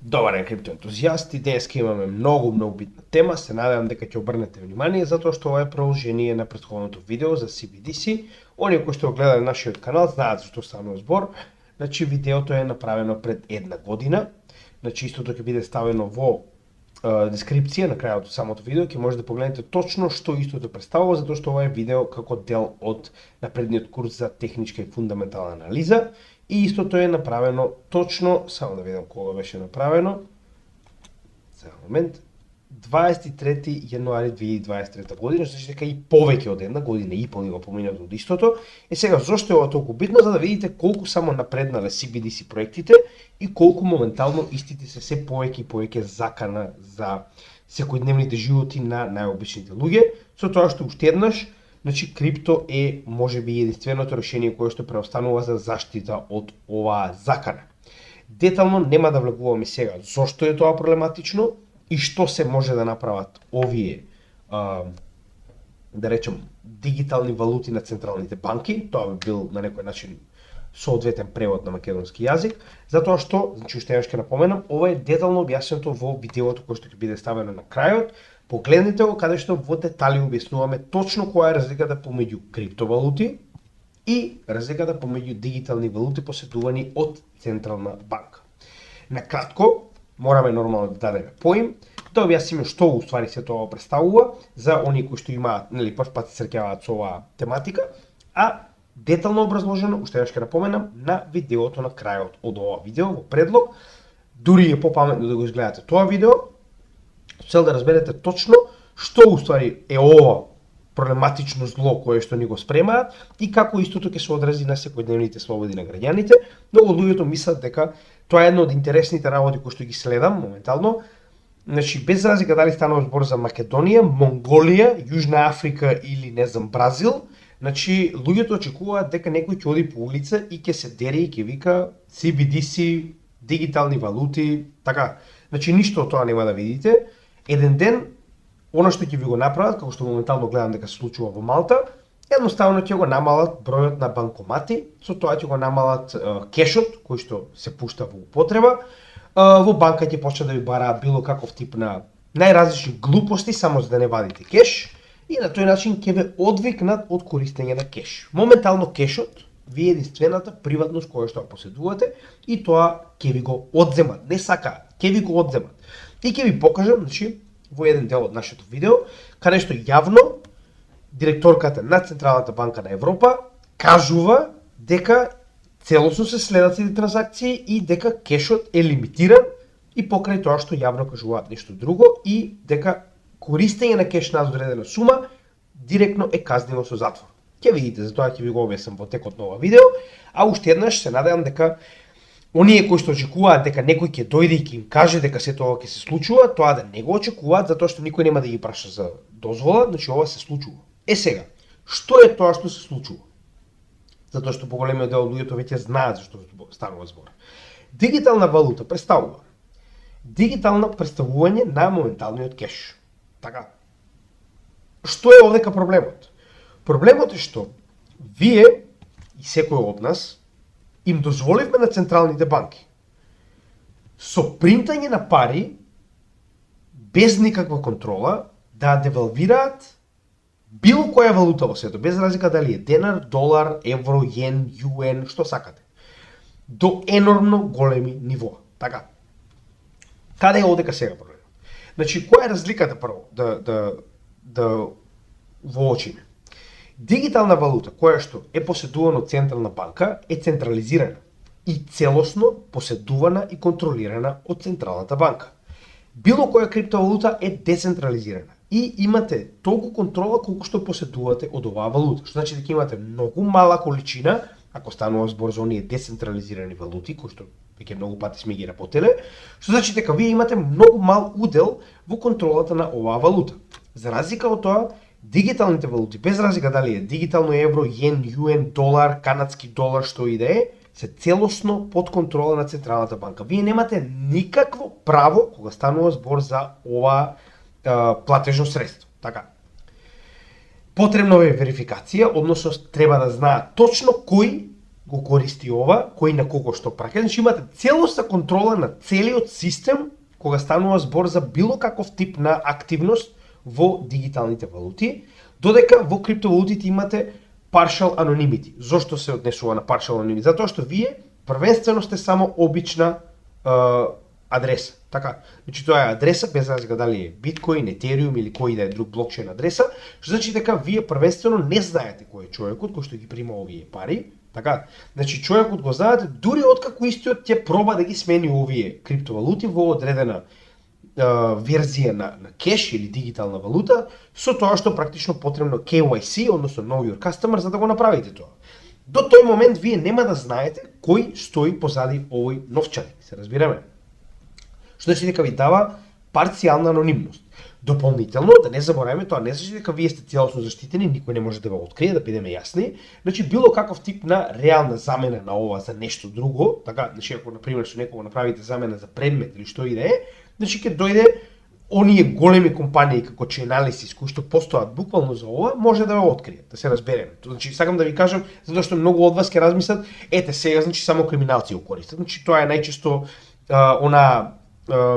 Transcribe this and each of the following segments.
Добар ден, криптоентузијасти. Денеска имаме многу битна тема. Се надевам дека ќе обрнете внимание, затоа што ова е продолжение на претходното видео за CBDC. Оние кои што го гледале нашиот канал знаат за што станува збор. Значи, видеото е направено пред една година. Значи, истото ќе биде ставено во дескрипција на крајот од самото видео, ќе можете да погледнете точно што истото представува, затоа што ова е видео како дел од напредниот курс за техничка и фундаментална анализа. И истото е направено точно, само да видам кога беше направено, за момент, 23 јануари 2023 година, значи дека и повеќе од една година и пол има поминато од истото. Е сега, зошто е ова толку битно? За да видите колку само напреднале CBDC проектите и колку моментално истите се повеќе и повеќе закана за секојдневните животи на најобичните луѓе, со тоа што уште еднаш, значи, крипто е можеби единственото решение кое што преостанува за заштита од оваа закана. Детално нема да влегуваме сега зошто е тоа проблематично и што се може да направат овие, да речем, дигитални валути на централните банки. Тоа би бил на некој начин соодветен превод на македонски јазик, затоа што, значи, уште еднаш ќе напоменам, ова е детално објаснето во видеото кое што ќе биде ставено на крајот. Погледнете го каде што во детали објаснуваме точно која е разликата помеѓу криптовалути и разликата помеѓу дигитални валути поседувани од централна банка. Накратко, мораме нормално да дадеме поим, да објасниме што уствари се тоа представува за оние кои што имаат, нели, прв пат се среќаваат со оваа тематика, а детално образложено, уште еднаш ќе напоменам, на видеото на крајот од ова видео во предлог. Дури е попаметно да го изгледате тоа видео, цел да разберете точно што уствари е ова проблематично зло кое што ни го спремаат и како истото ќе се одрази на секојдневните слободи на граѓаните. Многу од луѓето мислат дека тоа е една од интересните работи кои што ги следам моментално. Значи, без разлика дали станува збор за Македонија, Монголија, Јужна Африка или не знам Бразил, значи луѓето очекуваат дека некој ќе оди по улица и ќе се дере и ќе вика CBDC, дигитални валути, така. Значи ништо од тоа нема да видите. Еден ден, оно што ќе ви го направат, како што моментално гледам дека се случува во Малта, едноставно ќе го намалат бројот на банкомати, со тоа ќе го намалат кешот кој што се пушта во употреба. Во банка ќе почнат да ви бараат било каков тип на најразлични глупости само за да не вадите кеш и на тој начин ќе ве одвикнат од користење на кеш. Моментално кешот ви е единствената приватност која што ја поседувате и тоа ќе ви го одземат, не сакаат, ќе ви го одземат. И ќе ви покажам, значи, во еден дел од нашето видео, каде што јавно директорката на Централната банка на Европа кажува дека целосно се следат сите транзакции и дека кешот е лимитиран и покрај тоа што јавно кажуваат нешто друго и дека користење на кеш над одредена сума директно е казнено со затвор. Ќе видите, за тоа ќе ви го објаснам во текот на ова видео, а уште еднаш се надевам дека оние кои што очекуваат дека некој ќе дојде и ќе им каже дека се тоа ќе се случува, тоа да не го очекуваат затоа што никој нема да ги праша за дозвола, значи ова се случува. Е сега, што е тоа што се случува? Затоа што поголемиот дел од луѓето веќе знаат за што станува збор. Дигитална валута представува дигитално представување на моменталниот кеш. Така. Што е овдека проблемот? Проблемот е што вие и секој од нас им дозволивме на централните банки со принтање на пари без никаква контрола да девалвираат било која валута во светот, без разлика дали е денар, долар, евро, јен, јуен, што сакате, до енормно големи нивоа. Така. Каде е одека сега проблемот? Значи, која е разликата прво да воочиме? Дигитална валута, која што е поседувана од Централна банка, е централизирана и целосно поседувана и контролирана од Централната банка. Било која криптовалута е децентрализирана и имате толку контрола колку што поседувате од оваа валута. Што значи дека имате многу мала количина, ако станува збор за оние децентрализирани валути, кои што веќе многу пати сме ги работеле, што значи дека вие имате многу мал удел во контролата на оваа валута. За разлика од тоа, дигиталните валути, без разлика дали е дигитално евро, јен, јуен, долар, канадски долар, што и да е, се целосно под контрола на Централната банка. Вие немате никакво право кога станува збор за ова платежно средство. Така. Потребно е верификација, односно треба да знаат точно кој го користи ова, кој на кого што праќа. Значи имате целосна контрола на целиот систем кога станува збор за било каков тип на активност во дигиталните валути, додека во криптовалутите имате partial anonymity. Зошто се однесува на partial anonymity? Затоа што вие првенствено сте само обична адреса. Така, значи тоа е адреса без разлика дали е Bitcoin, Ethereum или кој да е друг блокчейн адреса, што значи дека вие првенствено не знаете кој е човекот кој што ги прима овие пари. Така, значи човекот го знаете дури откако истиот ќе проба да ги смени овие криптовалути во одредена верзија на кеш или дигитална валута, со тоа што практично потребно KYC, односно Know Your Customer, за да го направите тоа. До тој момент вие нема да знаете кој стои позади овој новчаник, се разбираме. Што значи дека ви дава парцијална анонимност. Дополнително, да не забораваме, тоа не значи дека вие сте целосно заштитени, никој не може да го открие, да бидеме јасни. Значи било каков тип на реална замена на ова за нешто друго, така, значи ако на пример со некого направите замена за предмет или што и да е, значи ќе дојде оние големи компании како Chainalysis кои што постојат буквално за ова, може да го откријат, да се разбереме. Значи сакам да ви кажам затоа што многу од вас ќе размислат, ете сега значи само криминалци го користат. Значи тоа е најчесто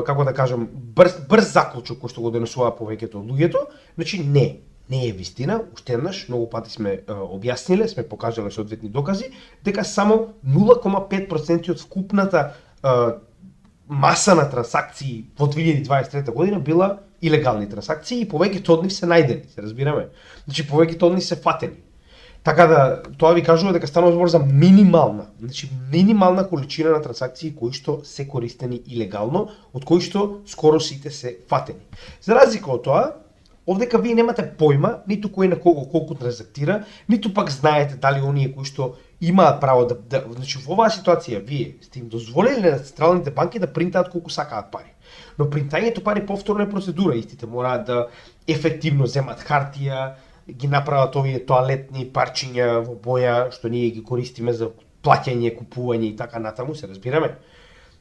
како да кажам, брз заклучок кој што го донесува повеќето од луѓето, значи не е вистина, уште еднаш, многу пати сме објасниле, сме покажале соодветни докази, дека само 0,5% од вкупната маса на трансакции во 2023 година била илегални трансакции и повеќето од нив се најдени, се разбираме. Значи повеќето од нив се фатени. Така да, тоа ви кажува дека станува збор за минимална количина на трансакции кои што се користени илегално, од кои што скоро сите се фатени. За разлика од тоа, овдека вие немате појма ниту кој на кого колку транзактира, ниту пак знаете дали оние кои што имаат право значи во оваа ситуација вие сте им дозволиле на централните банки да принтаат колку сакаат пари. Но принтањето пари повторно е процедура, истите мораат да ефективно земат хартија, ги направат овие тоалетни парчиња во боја што ние ги користиме за плаќање, купување и така натаму, се разбираме.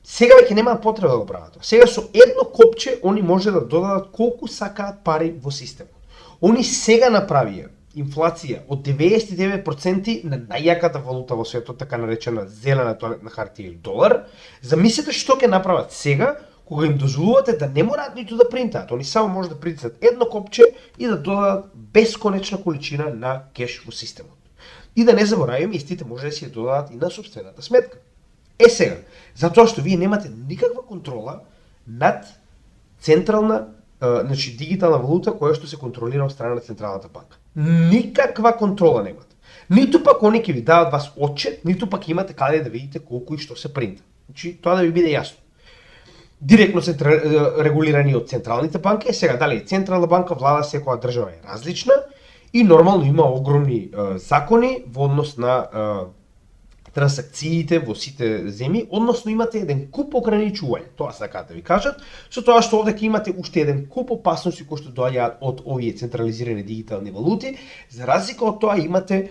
Сега веќе нема потреба да го прават. Сега со едно копче они може да додадат колку сакаат пари во системот. Они сега направија инфлација од 99% на најјаката валута во светот, така наречена зелена тоалетна хартија или долар. Замислете што ќе направат сега, кога им дозволувате да не мораат ниту да принтаат. Они само може да принтаат едно копче и да додадат бесконечна количина на кеш во системот. И да не забораваме, истите може да си ја додадат и на сопствената сметка. Сега, затоа што вие немате никаква контрола над централна, значи дигитална валута која што се контролира од страна на Централната банка. Никаква контрола немате. Ниту пак они ќе ви дават вас отчет, ниту пак имате каде да видите колку и што се принта. Значи тоа да ви биде јасно. Директно се регулирани од централните банки, сега дали е Централна банка, влада секоја држава е различна и нормално има огромни закони во однос на трансакциите во сите земји, односно имате еден куп ограничување, тоа сакаат да ви кажат, со тоа што овде имате уште еден куп опасности кои што доаѓаат од овие централизирани дигитални валути, за разлика од тоа имате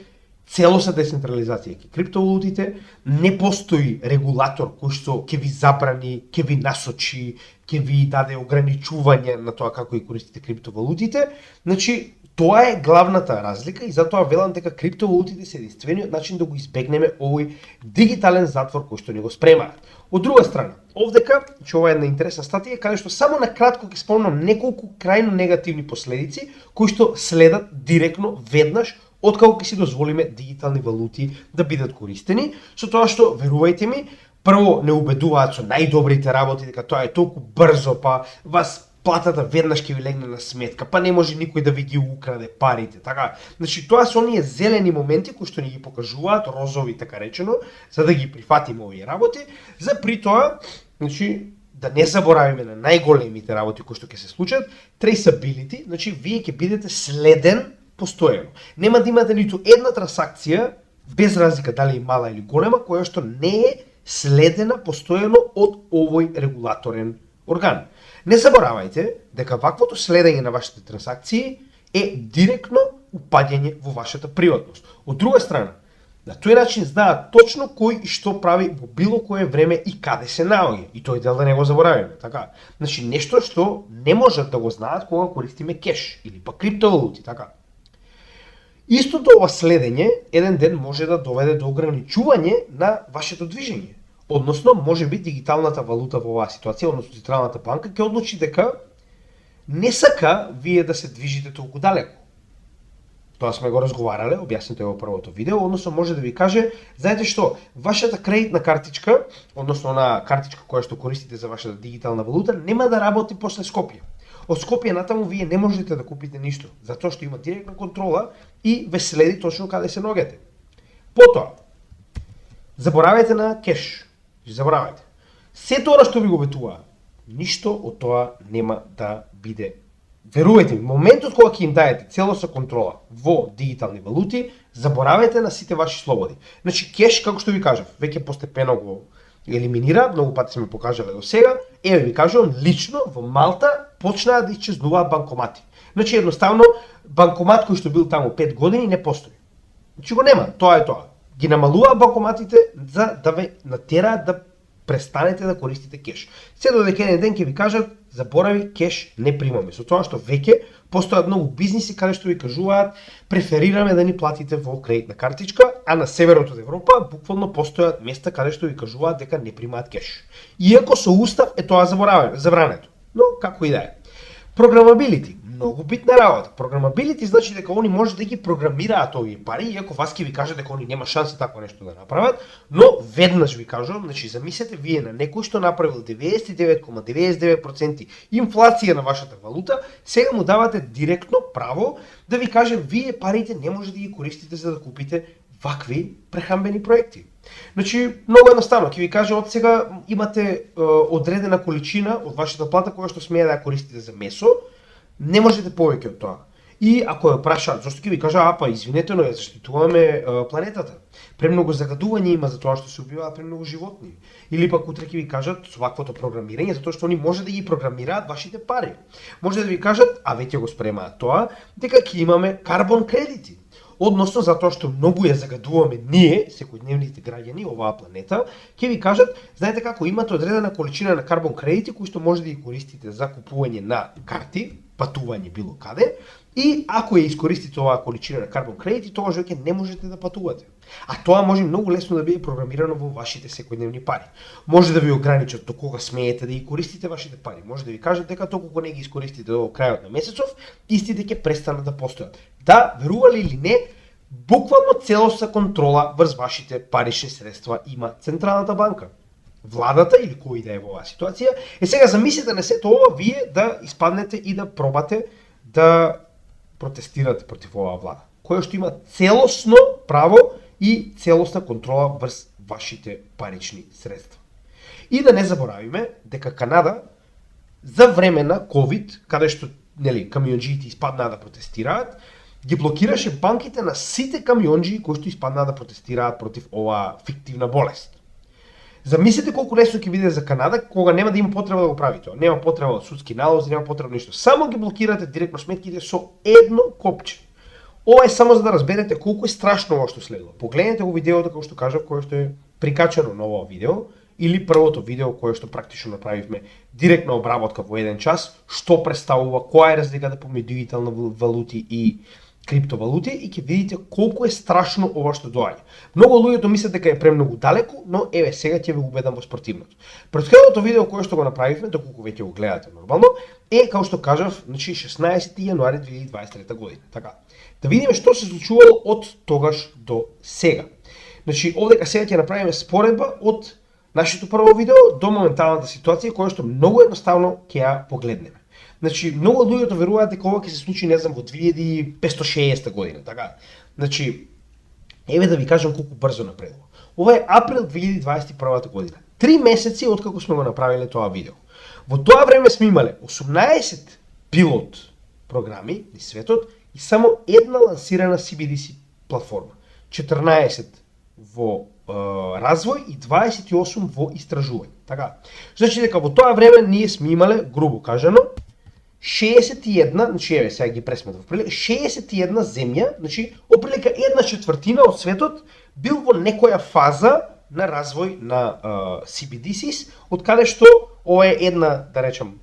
целосна децентрализација ке криптовалутите, не постои регулатор кој што ќе ви забрани, ќе ви насочи, ќе ви даде ограничување на тоа како ги користите криптовалутите. Значи, тоа е главната разлика и затоа велам дека криптовалутите се единствениот начин да го избегнеме овој дигитален затвор кој што ни го спремаат. Од друга страна, овдека, че ова е една интересна статија, каде што само на кратко ќе спомнам неколку крајно негативни последици кои што следат директно веднаш откако ќе си дозволиме дигитални валути да бидат користени, со тоа што, верувајте ми, прво не убедуваат со најдобрите работи, дека тоа е толку брзо, па вас платата веднаш ќе ви легне на сметка, па не може никој да ви ги украде парите, така. Значи тоа се оние зелени моменти кои што ни ги покажуваат, розови така речено, за да ги прифатиме овие работи, за при тоа, значи да не заборавиме на најголемите работи кои што ќе се случат, traceability, значи вие ќе бидете следен постојано. Нема да имате ниту една трансакција, без разлика дали е мала или голема, која што не е следена постојано од овој регулаторен орган. Не заборавајте дека ваквото следење на вашите трансакции е директно упаѓање во вашата приватност. Од друга страна, на тој начин знаат точно кој и што прави во било кое време и каде се наоѓа. И тој дел да не го заборавиме, така. Значи нешто што не можат да го знаат кога користиме кеш или па криптовалути, така. Истото ова следење еден ден може да доведе до ограничување на вашето движење. Односно, може би дигиталната валута во оваа ситуација, односно Централната банка, ќе одлучи дека не сака вие да се движите толку далеко. Тоа сме го разговарале, објаснете во првото видео, односно може да ви каже, знаете што, вашата кредитна картичка, односно на картичка која што користите за вашата дигитална валута, нема да работи после Скопје. Од Скопје натаму вие не можете да купите ништо, затоа што има директна контрола и ве следи точно каде се ногете. Потоа, заборавајте на кеш. Заборавајте. Сето ова што ви го ветува, ништо од тоа нема да биде. Верувајте ми, моментот кога ќе им даете целосна контрола во дигитални валути, заборавајте на сите ваши слободи. Значи кеш, како што ви кажав, веќе постепено го елиминира, многу пати сме покажале до сега. Еве ви кажувам, лично во Малта почнаа да исчезнуваат банкомати. Значи едноставно банкомат кој што бил таму 5 години не постои. Значи го нема, тоа е тоа. Ги намалуваа банкоматите за да ве натераат да престанете да користите кеш. Се додека еден ден ќе ви кажат заборави кеш не примаме. Со тоа што веќе постојат многу бизниси каде што ви кажуваат преферираме да ни платите во кредитна картичка, а на северот од Европа буквално постојат места каде што ви кажуваат дека не примаат кеш. Иако со устав е тоа забрането. Но како и да е. Програмабилити, многу битна работа. Програмабилити значи дека они може да ги програмираат овие пари, иако вас ќе ви кажат дека они нема шанса такво нешто да направат, но веднаш ви кажувам, значи замислете вие на некој што направил 99,99% инфлација на вашата валута, сега му давате директно право да ви каже вие парите не може да ги користите за да купите вакви прехранбени проекти. Значи, многу едноставно, ќе ви каже од сега имате одредена количина од вашата плата која што смее да ја користите за месо, не можете повеќе од тоа. И ако ја прашаат, зашто ќе ви кажа, апа, извинете, но ја заштитуваме планетата. Премногу загадување има за тоа што се убиваат премногу животни. Или пак утре ќе ви кажат со ваквото програмирање, затоа што они може да ги програмираат вашите пари. Може да ви кажат, а веќе го спремаат тоа, дека ќе имаме карбон кредити. Односно, затоа што многу ја загадуваме ние, секојдневните граѓани, оваа планета, ќе ви кажат, знаете како, имате одредена количина на карбон кредити кои што може да ги користите за купување на карти, патување било каде, и ако ја искористите оваа количина на карбон кредити, тогаш веќе не можете да патувате. А тоа може многу лесно да биде програмирано во вашите секојдневни пари. Може да ви ограничат до кога смеете да ги користите вашите пари. Може да ви кажат дека доколку не ги искористите до крајот на месецов, истите ќе престанат да постојат. Да, верували или не, буквално целосна контрола врз вашите парични средства има Централната банка. Владата или кој да е во оваа ситуација. Сега замислете на сето ова вие да испаднете и да пробате да протестирате против оваа влада, која што има целосно право и целосна контрола врз вашите парични средства. И да не заборавиме дека Канада за време на COVID, каде што камионџиите испаднаа да протестираат, ги блокираше банките на сите камионџии кои што испаднаа да протестираат против оваа фиктивна болест. Замислете колку лесно ќе биде за Канада кога нема да има потреба да го прави тоа. Нема потреба од судски налози, нема потреба ништо. Само ги блокирате директно сметките со едно копче. Ова е само за да разберете колку е страшно ова што следува. Погледнете го видеото како што кажав, кое што е прикачено на ова видео, или првото видео кое што практично направивме директна обработка во 1 час, што представува, која е разликата помеѓу дигитални валути и криптовалути и ќе видите колку е страшно ова што доаѓа. Многу луѓето мислат дека е премногу далеко, но еве сега ќе ви убедам во спротивното. Претходното видео кое што го направивме, доколку веќе го гледате нормално, е како што кажав, значи 16 јануари 2023 година. Така. Да видиме што се случувало од тогаш до сега. Значи овдека сега ќе направиме споредба од нашето прво видео до моменталната ситуација која што многу едноставно ќе ја погледнеме. Значи, многу луѓето веруваат дека ова ќе се случи, не знам, во 2560 година, така. Значи, еве да ви кажам колку брзо напредува. Ова е април 2021 година. 3 месеци откако сме го направиле тоа видео. Во тоа време сме имале 18 пилот програми низ светот и само една лансирана CBDC платформа. 14 во развој и 28 во истражување. Така. Значи дека во тоа време ние сме имале, грубо кажано, 61, значи еве сега ги пресметав, 61 земја, значи оприлика 1/4 од светот бил во некоја фаза на развој на CBDCs, од каде што ова е една, да речам,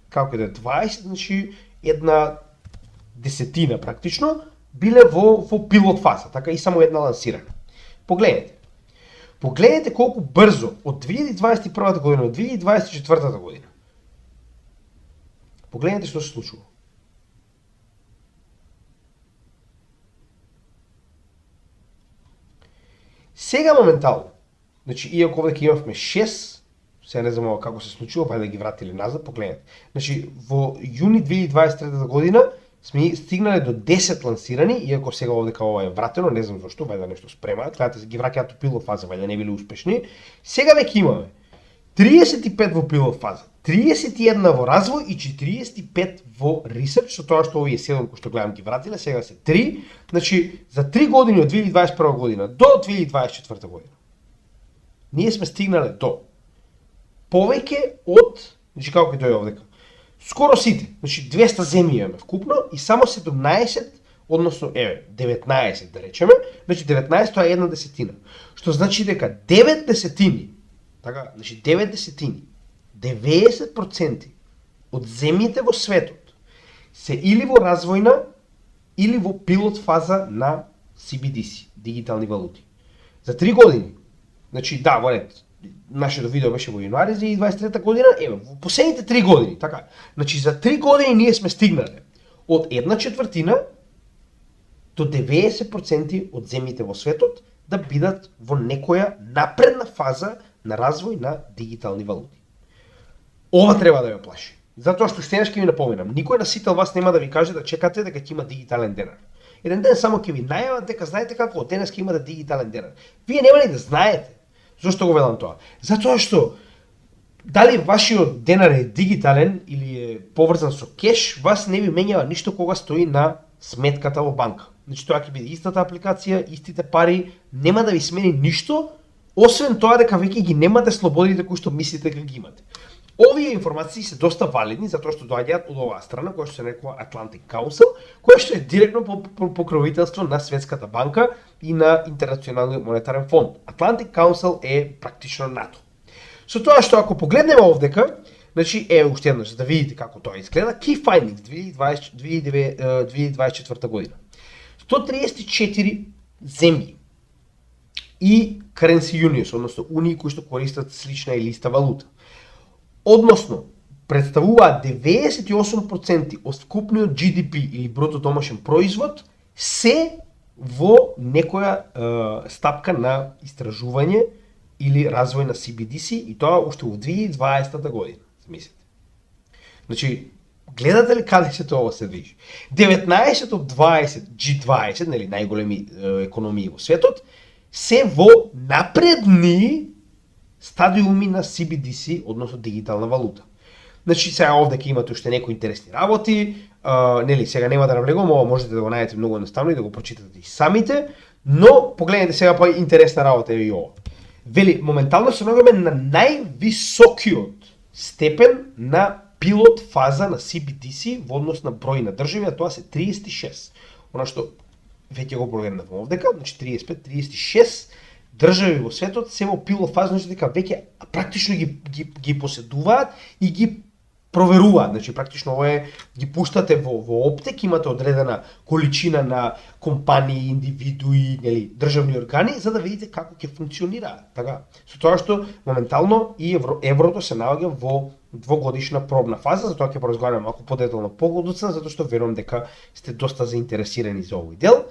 како да е 20, значи една десетина практично, биле во пилот фаза, така и само една лансирање. Погледнете колку брзо од 2021 година до 2024 година. Погледнете што се случува. Сега моментално, значи иако овде имавме 6, сега не знам како се случува, па да ги вратили назад, погледнете. Значи во јуни 2023 година сме стигнале до 10 лансирани, иако сега овде ова е вратено, не знам зашто, вајда нешто спремаат, гледате ги враќаат во пилот фаза, вајда не били успешни. Сега веќе имаме 35 во пилот фаза, 31 во развој и 45 во ресерч, со тоа што овие 7 кои што гледам ги вратиле, сега се 3, значи за 3 години од 2021 година до 2024 година. Ние сме стигнале до повеќе од, значи како ќе дојде овдека, скоро сите, значи 200 земји имаме вкупно и само 17, односно 19 да речеме, значи 19 тоа е една десетина. Што значи дека 9 десетини, така, значи 9 десетини, 90% од земјите во светот се или во развојна или во пилот фаза на CBDC, дигитални валути. За 3 години, значи да, во ред, нашето видео беше во јануари 2023 година, во последните 3 години, така. Значи за 3 години ние сме стигнале од 1/4 до 90% од земјите во светот да бидат во некоја напредна фаза на развој на дигитални валути. Ова треба да ве плаши. Затоа што штенаш ќе ви напоминам, никој насител вас нема да ви каже да чекате дека ќе има дигитален денар. Еден ден само ќе ви најават дека знаете како од денес ќе имате дигитален денар. Вие нема ли да знаете. Зошто го велам тоа? Затоа што дали вашиот денар е дигитален или е поврзан со кеш, вас не ви менјава ништо кога стои на сметката во банка. Значи тоа ќе биде истата апликација, истите пари, нема да ви смени ништо, освен тоа дека веќе ги немате слободите кои што мислите дека ги имате. Овие информации се доста валидни затоа што доаѓаат од оваа страна која што се нарекува Atlantic Council, која што е директно по покровителство на Светската банка и на Интернационалниот монетарен фонд. Atlantic Council е практично НАТО. Со тоа што ако погледнеме овдека, значи уште еднаш за да видите како тоа изгледа, Key Findings 2024 година. 134 земји и Currency Unions, односно унии кои што користат слична или иста валута. Односно, представуваат 98% од вкупниот GDP или бруто домашен производ се во некоја стапка на истражување или развој на CBDC и тоа уште во 2020 година, мислите. Значи, гледате ли каде се тоа се движи? 19 од 20 G20, нели најголеми економии во светот, се во напредни стадиуми на CBDC, односно дигитална валута. Значи сега овде ќе имате уште некои интересни работи, нели сега нема да навлегувам, ова можете да го најдете многу едноставно и да го прочитате и самите, но погледнете сега па интересна работа е и ова. Вели, моментално се наоѓаме на највисокиот степен на пилот фаза на CBDC во однос на број на држави, а тоа се 36. Она што веќе го прогледнавме овдека, значи 35-36 држави во светот се во пилот фаза, значи дека веќе практично ги поседуваат и ги проверуваат, значи практично ова е ги пуштате во оптек, имате одредена количина на компании, индивидуи, нели, државни органи за да видите како ќе функционираат, така. Со тоа што моментално и еврото се наоѓа во двогодишна пробна фаза, затоа ќе поразговараме малку подетално подоцна, затоа што верувам дека сте доста заинтересирани за овој дел.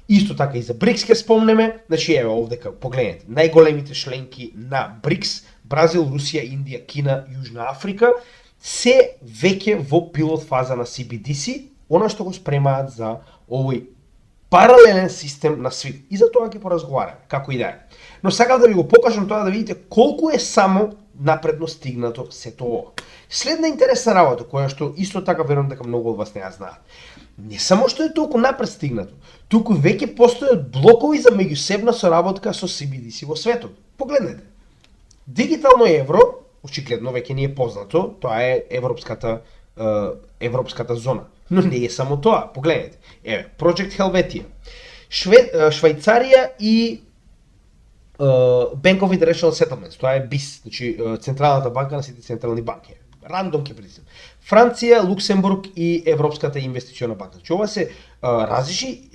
Исто така и за БРИКС ќе спомнеме, значи еве овдека погледнете, најголемите членки на БРИКС, Бразил, Русија, Индија, Кина, Јужна Африка, се веќе во пилот фаза на CBDC, она што го спремаат за овој паралелен систем на SWIFT. И за тоа ќе поразговараме, како и да е. Но сакам да ви го покажам тоа да видите колку е само напредно стигнато сето ова. Следна интересна работа, која што исто така верувам дека многу од вас не ја знаат. Не само што е толку напред стигнато, туку веќе постојат блокови за меѓусебна соработка со CBDC во светот. Погледнете. Дигитално евро, очигледно веќе ни е познато, тоа е европската зона. Но не е само тоа, погледнете. Еве, Project Helvetia. Швајцарија и Bank of International Settlements, тоа е БИС, значи Централната банка на сите централни банки. рандом ќе притиснам. Франција, Луксембург и Европската инвестициона банка. Значи ова се различни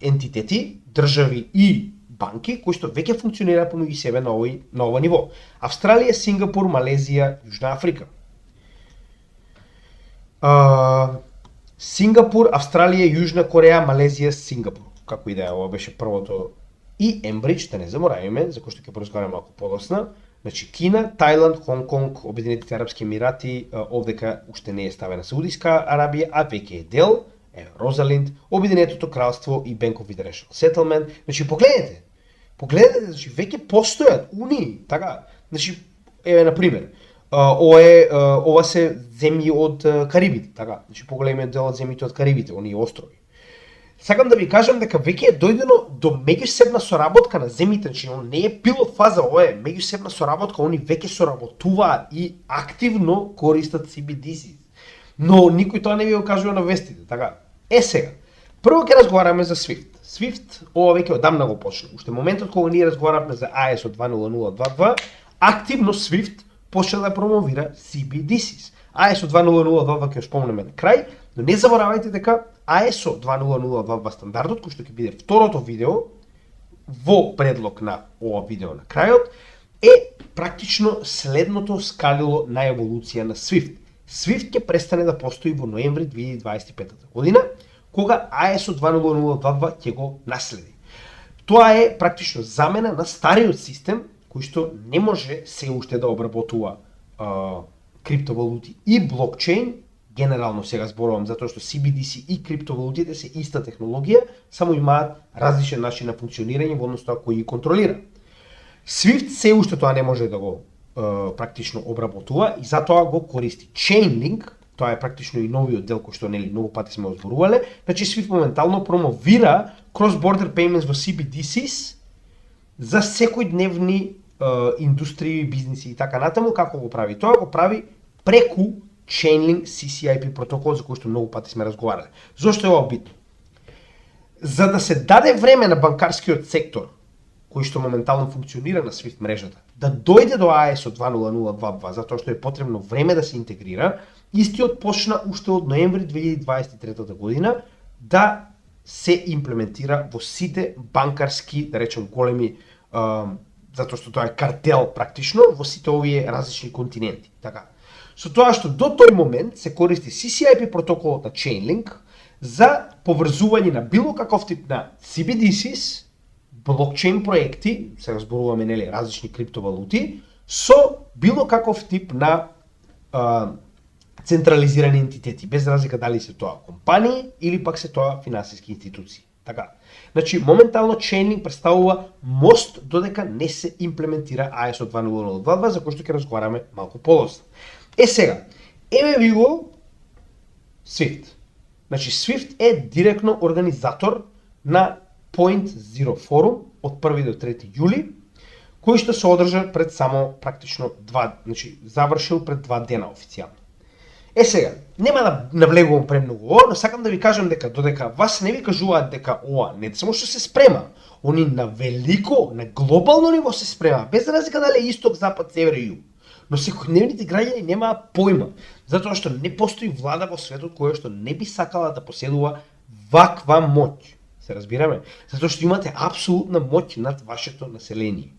ентитети, држави и банки кои што веќе функционираат помеѓу себе на ова ниво. Австралија, Сингапур, Малезија, Јужна Африка. Сингапур, Австралија, Јужна Кореја, Малезија, Сингапур. Како и да е, ова беше првото. И Ембридж, да не забораваме, за кој што ќе поразговараме малку подоцна. Значи Кина, Тајланд, Хонг Конг, Обединетите арапски емирати, овдека уште не е ставена Саудиска Арабија, а веќе е дел, Розалинд, Обединетото кралство и Bank of International Settlement. Значи погледнете, значи веќе постојат унии, така. Значи еве на пример, ова се земји од Карибите, така. Значи поголемиот дел од земјите од Карибите, оние острови. Сакам да ви кажам дека веќе е дојдено до меѓусебна соработка на земјите, значи не е пилот фаза, ова е меѓусебна соработка, они веќе соработуваат и активно користат CBDC. Но никој тоа не ви го кажува на вестите, така. Сега, прво ќе разговараме за SWIFT. SWIFT, ова веќе одамна го почна. Уште моментот кога ние разговаравме за ISO 20022, активно SWIFT почна да промовира CBDCs. ISO 2002 ќе спомнеме на крај, но не заборавајте дека ISO 2002 стандардот, кој што ќе биде второто видео во предлог на ова видео на крајот, е практично следното скалило на еволуција на SWIFT. SWIFT ќе престане да постои во ноември 2025 година, кога ISO 2002 ќе го наследи. Тоа е практично замена на стариот систем, кој што не може се уште да обработува криптовалути и блокчейн. Генерално сега зборувам затоа што CBDC и криптовалутите се иста технологија, само имаат различен начин на функционирање во однос тоа кој ги контролира. SWIFT се уште тоа не може да го практично обработува и затоа го користи Chainlink, тоа е практично и новиот дел кој што нели многу пати сме зборувале. Значи SWIFT моментално промовира cross-border payments во CBDCs за секојдневни индустрии, бизниси и така натаму. Како го прави? Тоа го прави преку Chainlink CCIP протокол, за кој што многу пати сме разговарале. Зошто е ова битно? За да се даде време на банкарскиот сектор, кој што моментално функционира на SWIFT мрежата, да дојде до ISO 20022, затоа што е потребно време да се интегрира, истиот почна уште од ноември 2023 година да се имплементира во сите банкарски, да речем големи, затоа што тоа е картел практично, во сите овие различни континенти. Така. Со тоа што до тој момент се користи CCIP протоколот на Chainlink за поврзување на било каков тип на CBDCs, блокчейн проекти, се разборуваме нели различни криптовалути, со било каков тип на централизирани ентитети, без разлика дали се тоа компании или пак се тоа финансиски институции. Така. Значи, моментално Chainlink представува мост додека не се имплементира ISO 20022, за кој што ќе разговараме малку подоцна. Сега, еве ви го SWIFT. Значи, SWIFT е директно организатор на Point Zero форум од 1 до 3 јули, кој што се одржа пред само практично значи завршил пред 2 дена официјално. Сега, нема да навлегувам премногу ова, но сакам да ви кажам дека додека вас не ви кажуваат дека ова не само што се спрема, они на велико, на глобално ниво се спрема, без разлика дали е исток, запад, север и југ. Но секојдневните граѓани немаат појма, затоа што не постои влада во светот која што не би сакала да поседува ваква моќ. Се разбираме? Затоа што имате апсолутна моќ над вашето население.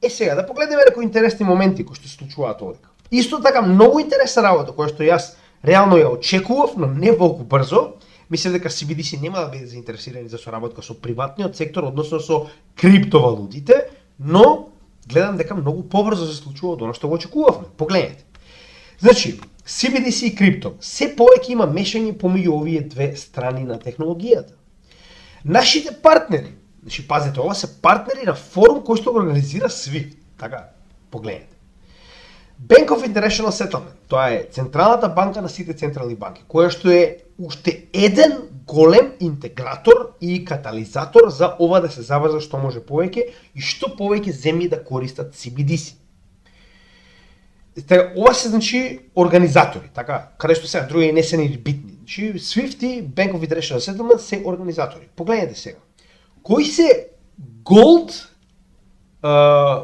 Сега да погледнеме некои интересни моменти кои што се случуваат овдека. Исто така многу интересна работа која што јас реално ја очекував, но не волку брзо. Мислев дека CBDC нема да биде заинтересирани за соработка со приватниот сектор, односно со криптовалутите, но гледам дека многу побрзо се случува од она што го очекувавме. Погледнете. Значи, CBDC и крипто, се повеќе има мешање помеѓу овие две страни на технологијата. Нашите партнери, значи пазете, ова се партнери на форум кој што го организира SWIFT. Така, погледнете. Bank of International Settlement, тоа е централната банка на сите централни банки, која што е уште еден голем интегратор и катализатор за ова да се заврза што може повеќе и што повеќе земји да користат CBDC. Ова се значи организатори, така, каде што сега други не се ни битни. Значи SWIFT и Bank of International Settlement се организатори. Погледнете сега. Кои се gold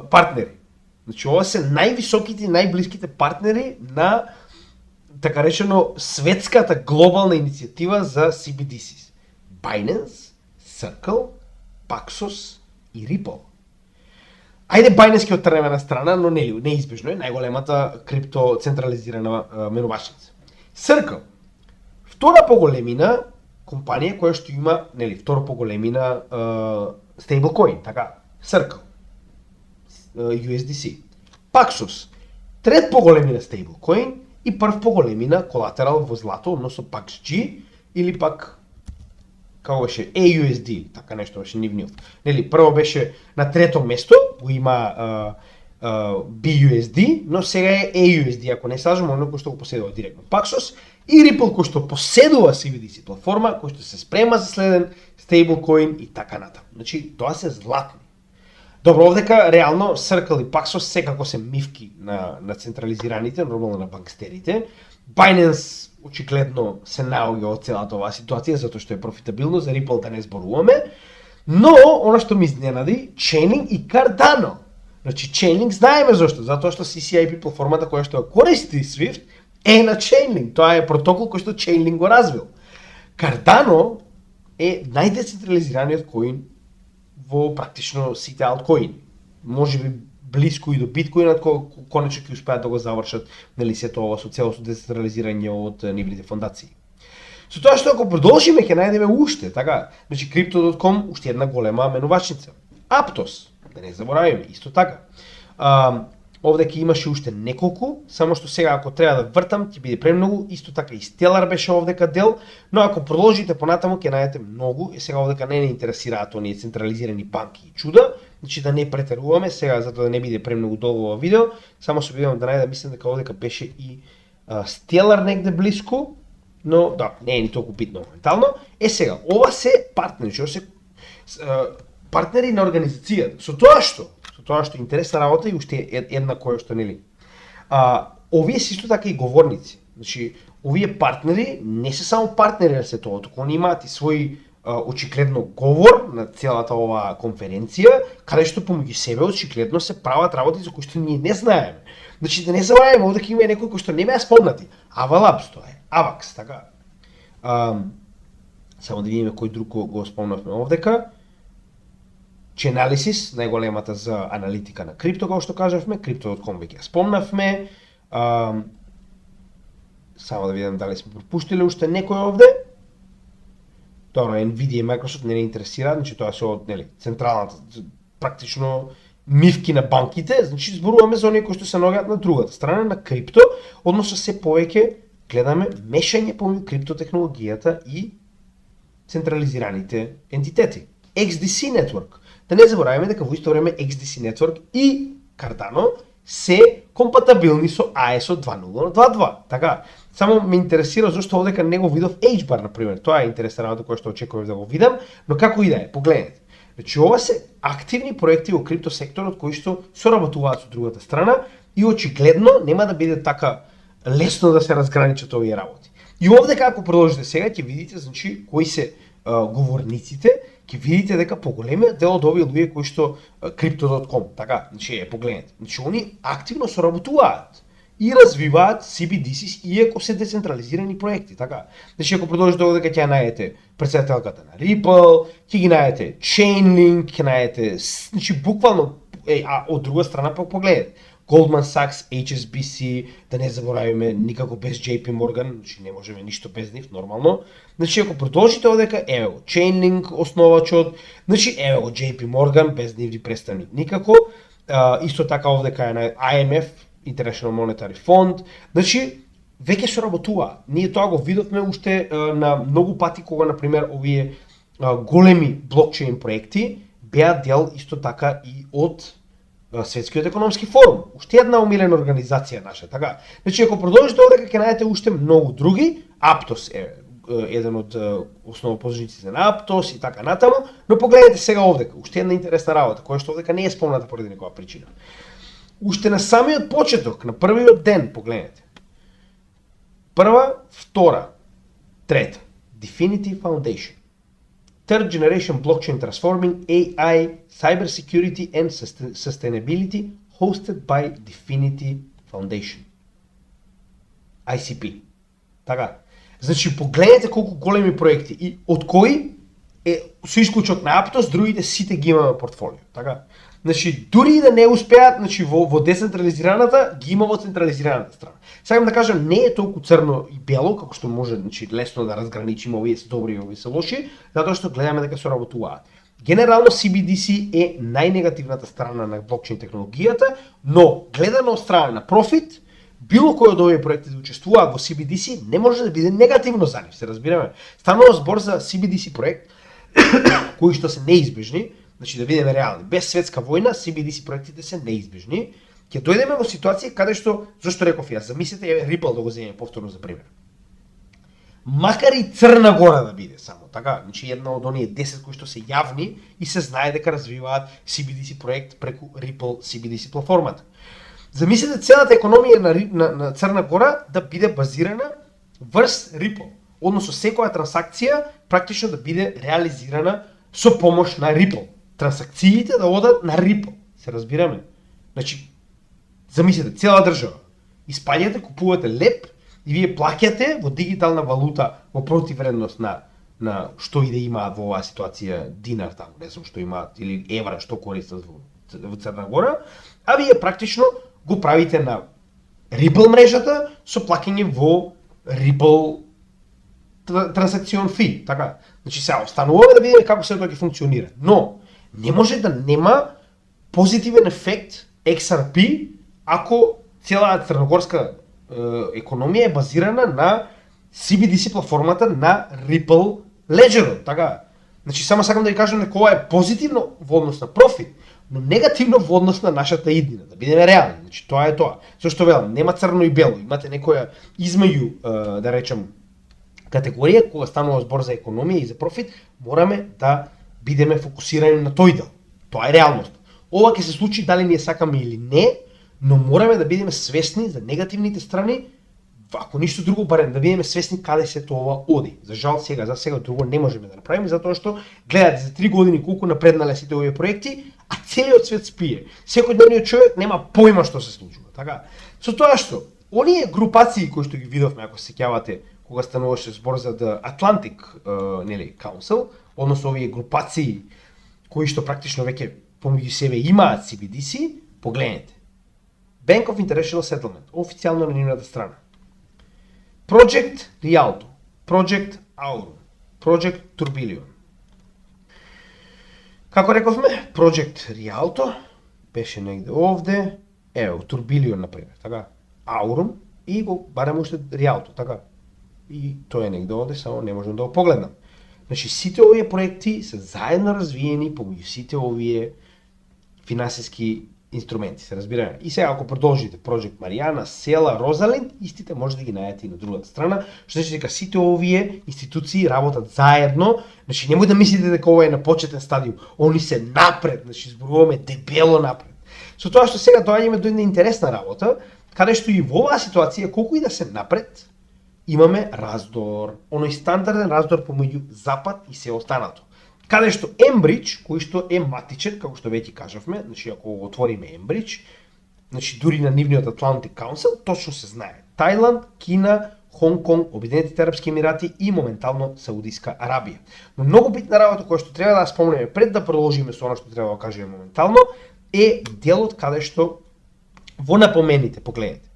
партнери Значи ова се највисоките и најблиските партнери на така речено светската глобална иницијатива за CBDCs. Binance, Circle, Paxos и Ripple. Ајде Binance ќе оттрнеме на страна, но неизбежно е најголемата крипто централизирана менувачница. Circle, втора поголемина компанија која што има, втора поголемина стейблкоин, така, Circle, USDC. Paxos, трет поголемина стейблкоин и прв поголемина колатерал во злато, односно PAXG или пак како беше AUSD, така нешто беше нивниот. Прво беше на трето место, го има BUSD, но сега е AUSD, ако не сажам, оно кој што го поседува директно Paxos и Ripple кој што поседува CBDC платформа, кој што се спрема за следен стейблкоин и така натаму. Значи, тоа се златни. Добро, овдека реално Circle и Paxos секако се мивки на централизираните, нормално на банкстерите. Binance очигледно се наоѓа од целата оваа ситуација затоа што е профитабилно, за Ripple да не зборуваме. Но она што ми изненади, Chainlink и Cardano. Значи Chainlink знаеме зашто, затоа што CCIP платформата која што користи Swift е на Chainlink. Тоа е протокол кој што Chainlink го развил. Cardano е најдецентрализираниот коин во практично сите алткоини. Може би блиску и до биткоинот, конечно ќе успеат да го завршат, сето ова со целосно децентрализирање од нивните фондации. Со тоа што ако продолжиме ќе најдеме уште, така, значи Crypto.com уште една голема менувачница. Aptos, да не заборавиме, исто така. Овде ќе имаше уште неколку, само што сега ако треба да вртам ќе биде премногу, исто така и Stellar беше овдека дел, но ако продолжите понатаму ќе најдете многу, и сега овдека не интересираат оние централизирани банки и чуда, значи да не претеруваме сега затоа да не биде премногу долго ова видео, само се обидувам да најдам, мислам дека овдека беше и Stellar негде блиску, но да, не е ни толку битно моментално. Сега, ова се партнери, се партнери на организацијата. Со тоа што интересна работа и уште една која што овие се исто така и говорници. Значи, овие партнери не се само партнери на сето тоа, туку они имаат и свој очигледно говор на целата оваа конференција, каде што помеѓу себе очигледно се прават работи за кои што ние не знаеме. Значи да не забравяме, овде ќе има некои кои што не беа спомнати. Avalabs тоа е, Avax, така. Само да видиме кој друг го спомнавме овдека. Chainalysis, најголемата за аналитика на крипто, како што кажавме, Crypto.com веќе ја спомнавме. Само да видам дали сме пропуштиле уште некој овде. Добро, Nvidia и Microsoft не интересираат, значи тоа се од централната, практично мивки на банките, значи зборуваме за оние кои што се наоѓаат на другата страна на крипто, односно се повеќе гледаме мешање помеѓу криптотехнологијата и централизираните ентитети. XDC Network. Да не забораваме дека во исто време XDC Network и Cardano се компатабилни со ISO 2.0.2.2. Така, само ме интересира зашто овдека не го видов HBAR, например. Тоа е интересна работа која што очекував да го видам, но како и да е, погледнете. Значи, ова се активни проекти во криптосекторот кои што соработуваат со другата страна и очигледно нема да биде така лесно да се разграничат овие работи. И овдека ако продолжите сега ќе видите значи кои се говорниците, ќе видите дека поголемиот дел од овие луѓе кои што Crypto.com, така, значи погледнете. Значи они активно соработуваат и развиваат CBDCs иако се децентрализирани проекти, така. Значи ако продолжите овде ќе најдете претседателката на Ripple, ќе ги најдете Chainlink, ќе најдете, значи буквално од друга страна погледнете. Goldman Sachs, HSBC, да не заборавиме никако без JP Morgan, значи не можеме ништо без нив, нормално. Значи ако продолжите овдека, ево, Chainlink основачот, значи ево JP Morgan, без нив ни престани никако. Исто така овдека е на IMF, International Monetary Fund, значи веќе соработуваат. Ние тоа го видовме уште на многу пати кога, например, овие големи блокчейн проекти беа дел исто така и од Светскиот економски форум, уште една омилена организација наша, така. Значи ако продолжите овдека ќе најдете уште многу други, Aptos е еден од основоположниците на Aptos и така натаму, но погледнете сега овдека, уште една интересна работа, која што овдека не е спомната поради некоја причина. Уште на самиот почеток, на првиот ден, погледнете. Прва, втора, трета, Dfinity Foundation. Third Generation Blockchain Transforming AI, Cybersecurity and Sustainability hosted by Definity Foundation. ICP. Така. Значи, погледнете колку големи проекти и од кои со исклучок на Aptos, другите сите ги имаме портфолио. Така. Значи, дури и да не успеат, значи во децентрализираната ги има во централизираната страна. Сакам да кажам, не е толку црно и бело како што може, значи, лесно да разграничиме овие се добри и овие се лоши, затоа што гледаме дека соработуваат. Генерално CBDC е најнегативната страна на блокчейн технологијата, но гледано од страна на профит, било кој од овие проекти да учествуваат во CBDC не може да биде негативно за нив, се разбираме. Станува збор за CBDC проект кои што се неизбежни, значи да бидеме реални. Без светска војна CBDC проектите се неизбежни. Ќе дојдеме во ситуација каде што, зашто реков јас, замислете Ripple да го земеме повторно за пример. Макар и Црна Гора да биде само, така, значи една од оние 10 кои што се јавни и се знае дека развиваат CBDC проект преку Ripple CBDC платформата. Замислете целата економија на Црна Гора да биде базирана врз Ripple, односно секоја трансакција практично да биде реализирана со помош на Ripple. Трансакциите да одат на Ripple, се разбираме. Значи, замислете цела држава, испаѓате, купувате леп и вие плаќате во дигитална валута во противвредност на што и да имаат во оваа ситуација динар таму, не знам што имаат или евра што користат во Црна Гора, а вие практично го правите на Ripple мрежата со плаќање во Ripple трансакцион фи, така. Значи сега остануваме да видиме како се тоа ќе функционира, но не може да нема позитивен ефект XRP ако целата црногорска економија е базирана на CBDC платформата на Ripple Ledger, така. Значи само сакам да ви кажам дека ова е позитивно во однос на профит, но негативно во однос на нашата иднина, да бидеме реални. Значи тоа е тоа. Зашто велам, нема црно и бело, имате некоја измеѓу, да речем, категорија кога станува збор за економија и за профит, мораме да бидеме фокусирани на тој дел. Тоа е реалност. Ова ќе се случи дали ние сакаме или не, но мораме да бидеме свесни за негативните страни, ако ништо друго, барем да бидеме свесни каде се тоа оди. За жал за сега друго не можеме да направиме, затоа што гледате за 3 години колку напреднале сите овие проекти, а целиот свет спие. Секојдневниот човек нема појма што се случува, така? Со тоа што оние групации кои што ги видовме, ако се сеќавате, кога стануваше збор за The Atlantic Council, односно овие групации кои што практично веќе помеѓу себе имаат CBDC, погледнете. Bank of International Settlement, официјално на нивната страна. Project Rialto, Project Aurum, Project Turbillion. Како рековме, Project Rialto беше негде овде, ево, Turbillion, например, така, Aurum и го бараме уште Rialto, така. И тоа е негде овде, само не можам да го погледнам. Значи, сите овие проекти се заедно развиени помеѓу сите овие финансиски инструменти, се разбираме. И сега ако продолжите Project Mariana, Sela, Rosalind, истите може да ги најдете и на другата страна, што значи дека сите овие институции работат заедно. Значи немој да мислите дека ова е на почетен стадиум, они се напред, значи зборуваме дебело напред. Со тоа што сега доаѓаме до една интересна работа, каде што и во оваа ситуација колку и да се напред, имаме раздор, оној стандарден раздор помеѓу запад и се останато. Каде што Enbridge, кој што е матичен, како што веќе кажавме, значи ако го отвориме Enbridge, значи дури на нивниот Atlantic Council, точно се знае. Тајланд, Кина, Хонг Конг, Обединетите арапски емирати и моментално Саудиска Арабија. Но многу битна работа која што треба да спомнеме пред да продолжиме со она што треба да кажеме моментално е делот каде што во напомените, погледнете.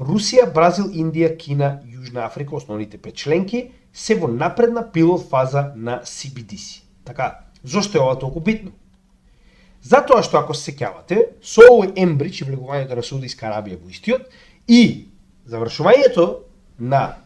Русија, Бразил, Индија, Кина, Јужна Африка, основните 5 членки, се во напредна пилот фаза на CBDC. Така, зошто е ова толку битно? Затоа што ако се сеќавате, со овој Enbridge и влегувањето на Саудиска Арабија во истиот и завршувањето на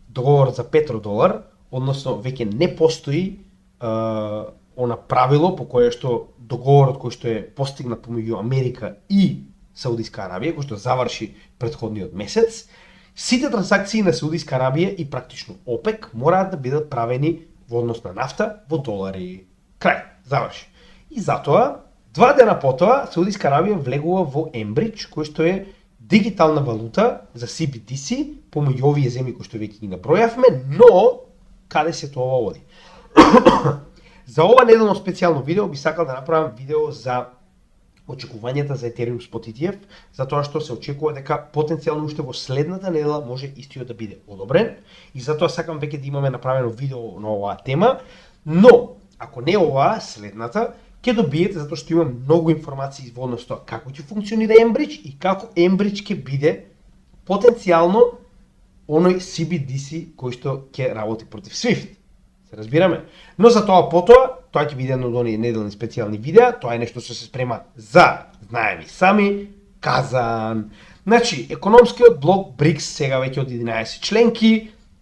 договор за петродолар, односно веќе не постои она правило по кое што договорот кој што е постигнат помеѓу Америка и Саудиска Арабија, кој што заврши претходниот месец, сите трансакции на Саудиска Арабија и практично ОПЕК мораат да бидат правени во однос на нафта во долари. Крај, заврши. И затоа, 2 дена потоа, Саудиска Арабија влегува во Enbridge, кој што е дигитална валута за CBDC, помеѓу овие земји кои што веќе ги набројавме, но каде се тоа оди? За ова неделно специјално видео би сакал да направам видео за очекувањата за Ethereum Spot ETF, затоа што се очекува дека потенцијално уште во следната недела може истиот да биде одобрен и затоа сакам веќе да имаме направено видео на оваа тема, но ако не оваа, следната, ќе добиете затоа што имам многу информации во однос тоа како ќе функционира Enbridge и како Enbridge ќе биде потенцијално оној CBDC кој што ќе работи против SWIFT. Се разбираме? Но за тоа потоа, тоа ќе биде едно од оние неделни специјални видеа, тоа е нешто што се спрема за, знаеме сами, Казан. Значи, економскиот блок БРИКС сега веќе од 11 членки,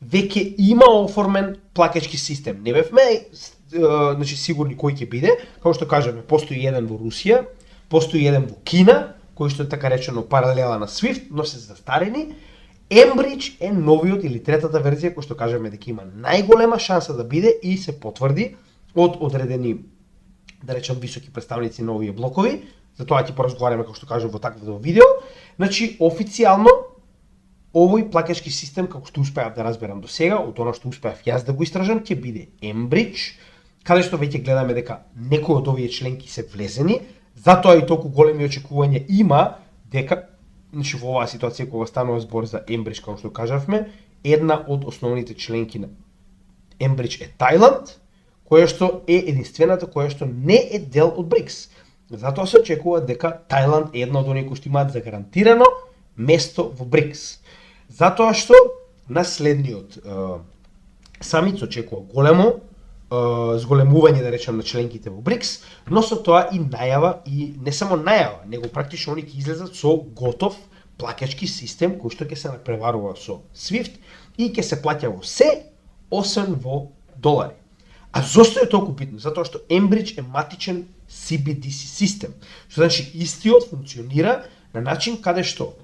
веќе има оформен плакачки систем. Не бевме значи сигурни кој ќе биде, како што кажеме, постои еден во Русија, постои еден во Кина, кој што е така речено паралела на SWIFT, но се застарени. Enbridge е новиот или третата верзија кој што кажеме дека има најголема шанса да биде и се потврди од одредени, да речем, високи представници на овие блокови. За тоа ќе поразговараме, како што кажам, во такво видео. Значи, официјално овој плакачки систем, како што успеав да разберам до сега, од она што успеав јас да го истражам, ќе биде Enbridge, каде што веќе гледаме дека некои од овие членки се влезени, затоа и толку големи очекувања има дека, значи во оваа ситуација кога станува збор за Enbridge, како што кажавме, една од основните членки на Enbridge е Тајланд, која што е единствената која што не е дел од БРИКС. Затоа се очекува дека Тајланд е една од оние кои што имаат загарантирано место во БРИКС. Затоа што на следниот самит се очекува големо зголемување, да речем, на членките во БРИКС, но со тоа и најава, и не само најава, него практично они ќе излезат со готов плакачки систем кој што ќе се напреварува со SWIFT и ќе се плаќа во се, освен во долари. А зошто е толку битно? Затоа што Enbridge е матичен CBDC систем, што значи истиот функционира на начин каде што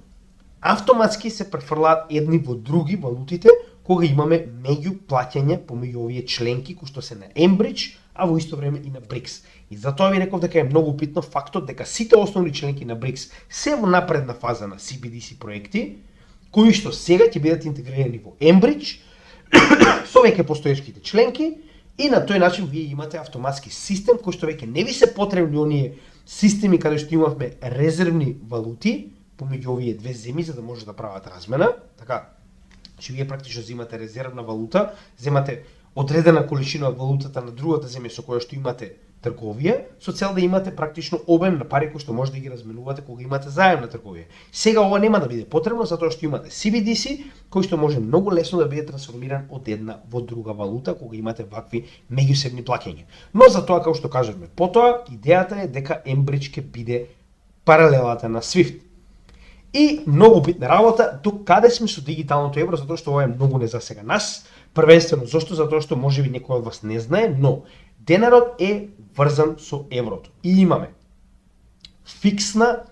автоматски се префрлаат едни во други валутите кога имаме меѓу плаќања помеѓу овие членки кои што се на Enbridge, а во исто време и на БРИКС. И затоа ви реков дека е многу битно фактот дека сите основни членки на БРИКС се во напредна фаза на CBDC проекти, кои што сега ќе бидат интегрирани во Enbridge со веќе постоечките членки и на тој начин вие имате автоматски систем кој што веќе не ви се потребни оние системи каде што имавме резервни валути помеѓу овие две земји за да може да прават размена, така че вие практично земате резервна валута, земате одредена количина од валутата на другата земја со која што имате трговија, со цел да имате практично обем на пари кои што може да ги разменувате кога имате заемна трговија. Сега ова нема да биде потребно затоа што имате CBDC, кој што може многу лесно да биде трансформиран од една во друга валута кога имате вакви меѓусебни плаќања. Но за тоа, како што кажавме, потоа идејата е дека Enbridge ќе биде паралелата на SWIFT. И многу битна работа, тук каде сме со дигиталното евро, затоа што ова е многу не засега нас. Првенствено зошто? Затоа што можеби некој од вас не знае, но денарот е врзан со еврото. И имаме фиксна,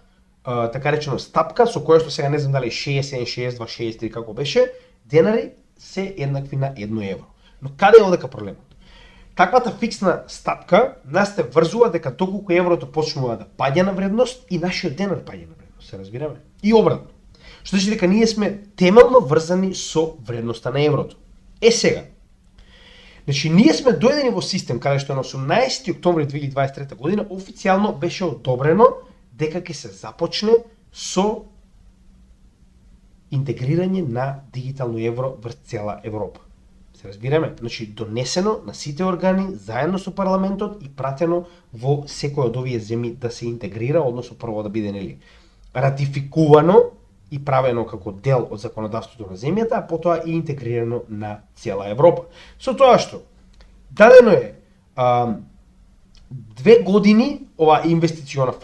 така речено, стапка со која што сега не знам дали 60, 62, 63 како беше, денари се еднакви на 1 евро. Но каде е одека проблемот? Таквата фиксна стапка нас те врзува дека доколку еврото почнува да паѓа на вредност и нашиот денар паѓа на вредност, се разбираме? И обратно. Што значи дека ние сме темелно врзани со вредноста на еврото. Е сега, значи ние сме дојдени во систем каде што на 18 октомври 2023 година официјално беше одобрено дека ќе се започне со интегрирање на дигитално евро врз цела Европа. Се разбираме? Значи донесено на сите органи заедно со парламентот и пратено во секој од овие земји да се интегрира, односно прво да биде нели ратификувано и правено како дел од законодавството на земјата, а потоа и интегрирано на цела Европа. Со тоа што дадено е 2 години ова инвестициона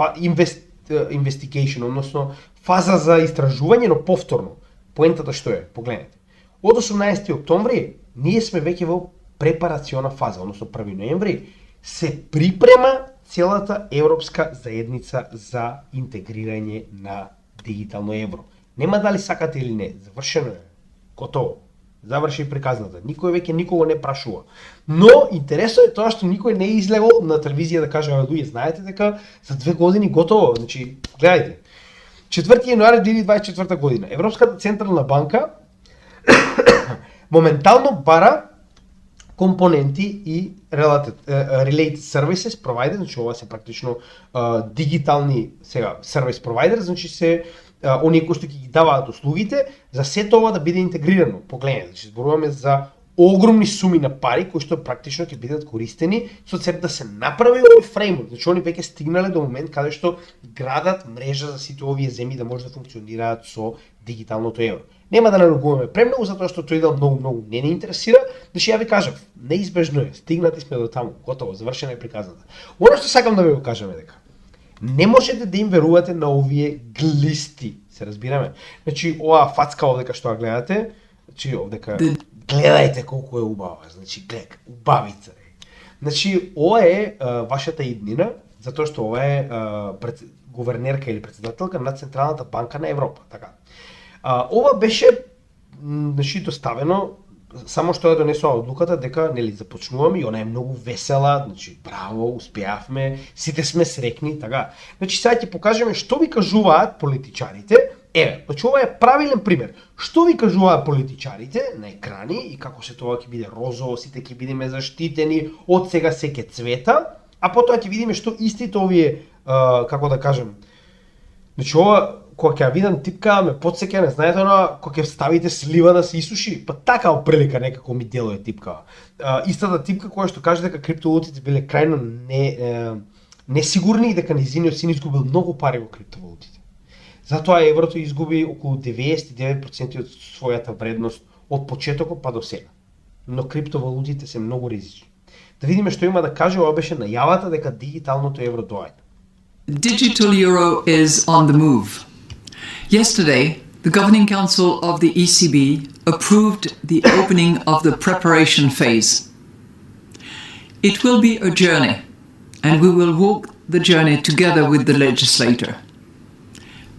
investigation, односно фаза за истражување, но повторно. Поентата што е? Погледнете. Од 18 октомври ние сме веќе во препарациона фаза, односно 1 ноември се припрема целата европска заедница за интегрирање на дигитално евро. Нема дали сакате или не, завршено е, готово. Заврши приказната. Никој веќе никого не прашува. Но интересно е тоа што никој не е излегол на телевизија да каже: "Луѓе, знаете дека за 2 години готово." Значи, гледајте. 4 јануари 2024 година Европската централна банка моментално бара компоненти и related services provider, значи ова се практично дигитални сега сервис провайдер, значи се оние кои што ќе ги даваат услугите, за сето ова да биде интегрирано. Погледнете, значи зборуваме за огромни суми на пари кои што практично ќе бидат користени со цел да се направи овој фреймворк. Значи они веќе стигнале до момент каде што градат мрежа за сите овие земји да може да функционираат со дигиталното евро. Нема да наругуваме премногу затоа што тој дел многу не интересира, значи ја ви кажав, неизбежно е, стигнати сме до таму, готово, завршена е приказната. Оно што сакам да ви го кажам е дека не можете да им верувате на овие глисти, се разбираме. Значи оваа фацка овдека што ја гледате, значи овдека гледајте колку е убава, значи глед, убавица е. Значи ова е вашата иднина, затоа што ова е гувернерка или председателка на Централната банка на Европа, така. Ова беше значи доставено само што ја донесува одлуката дека нели започнуваме и она е многу весела, значи браво, успеавме, сите сме срекни, така. Значи сега ќе покажеме што ви кажуваат политичарите. Еве, значи ова е правилен пример. Што ви кажуваат политичарите на екрани и како се тоа ќе биде розово, сите ќе бидеме заштитени, од сега се ќе цвета, а потоа ќе видиме што истите овие како да кажем. Значи ова кога ќе ја видам типка ме потсеќа, не знаете она кога ќе ставите слива да се исуши, па така оприлика некако ми делува типка. Истата типка која што каже дека криптовалутите биле крајно несигурни и дека нејзиниот син изгубил многу пари во криптовалутите. Затоа еврото изгуби околу 99% од својата вредност од почетокот па до сега. Но криптовалутите се многу ризични. Да видиме што има да каже, ова беше најавата дека дигиталното евро доаѓа. Digital euro is on the move. Yesterday, the Governing Council of the ECB approved the opening of the preparation phase. It will be a journey, and we will walk the journey together with the legislator.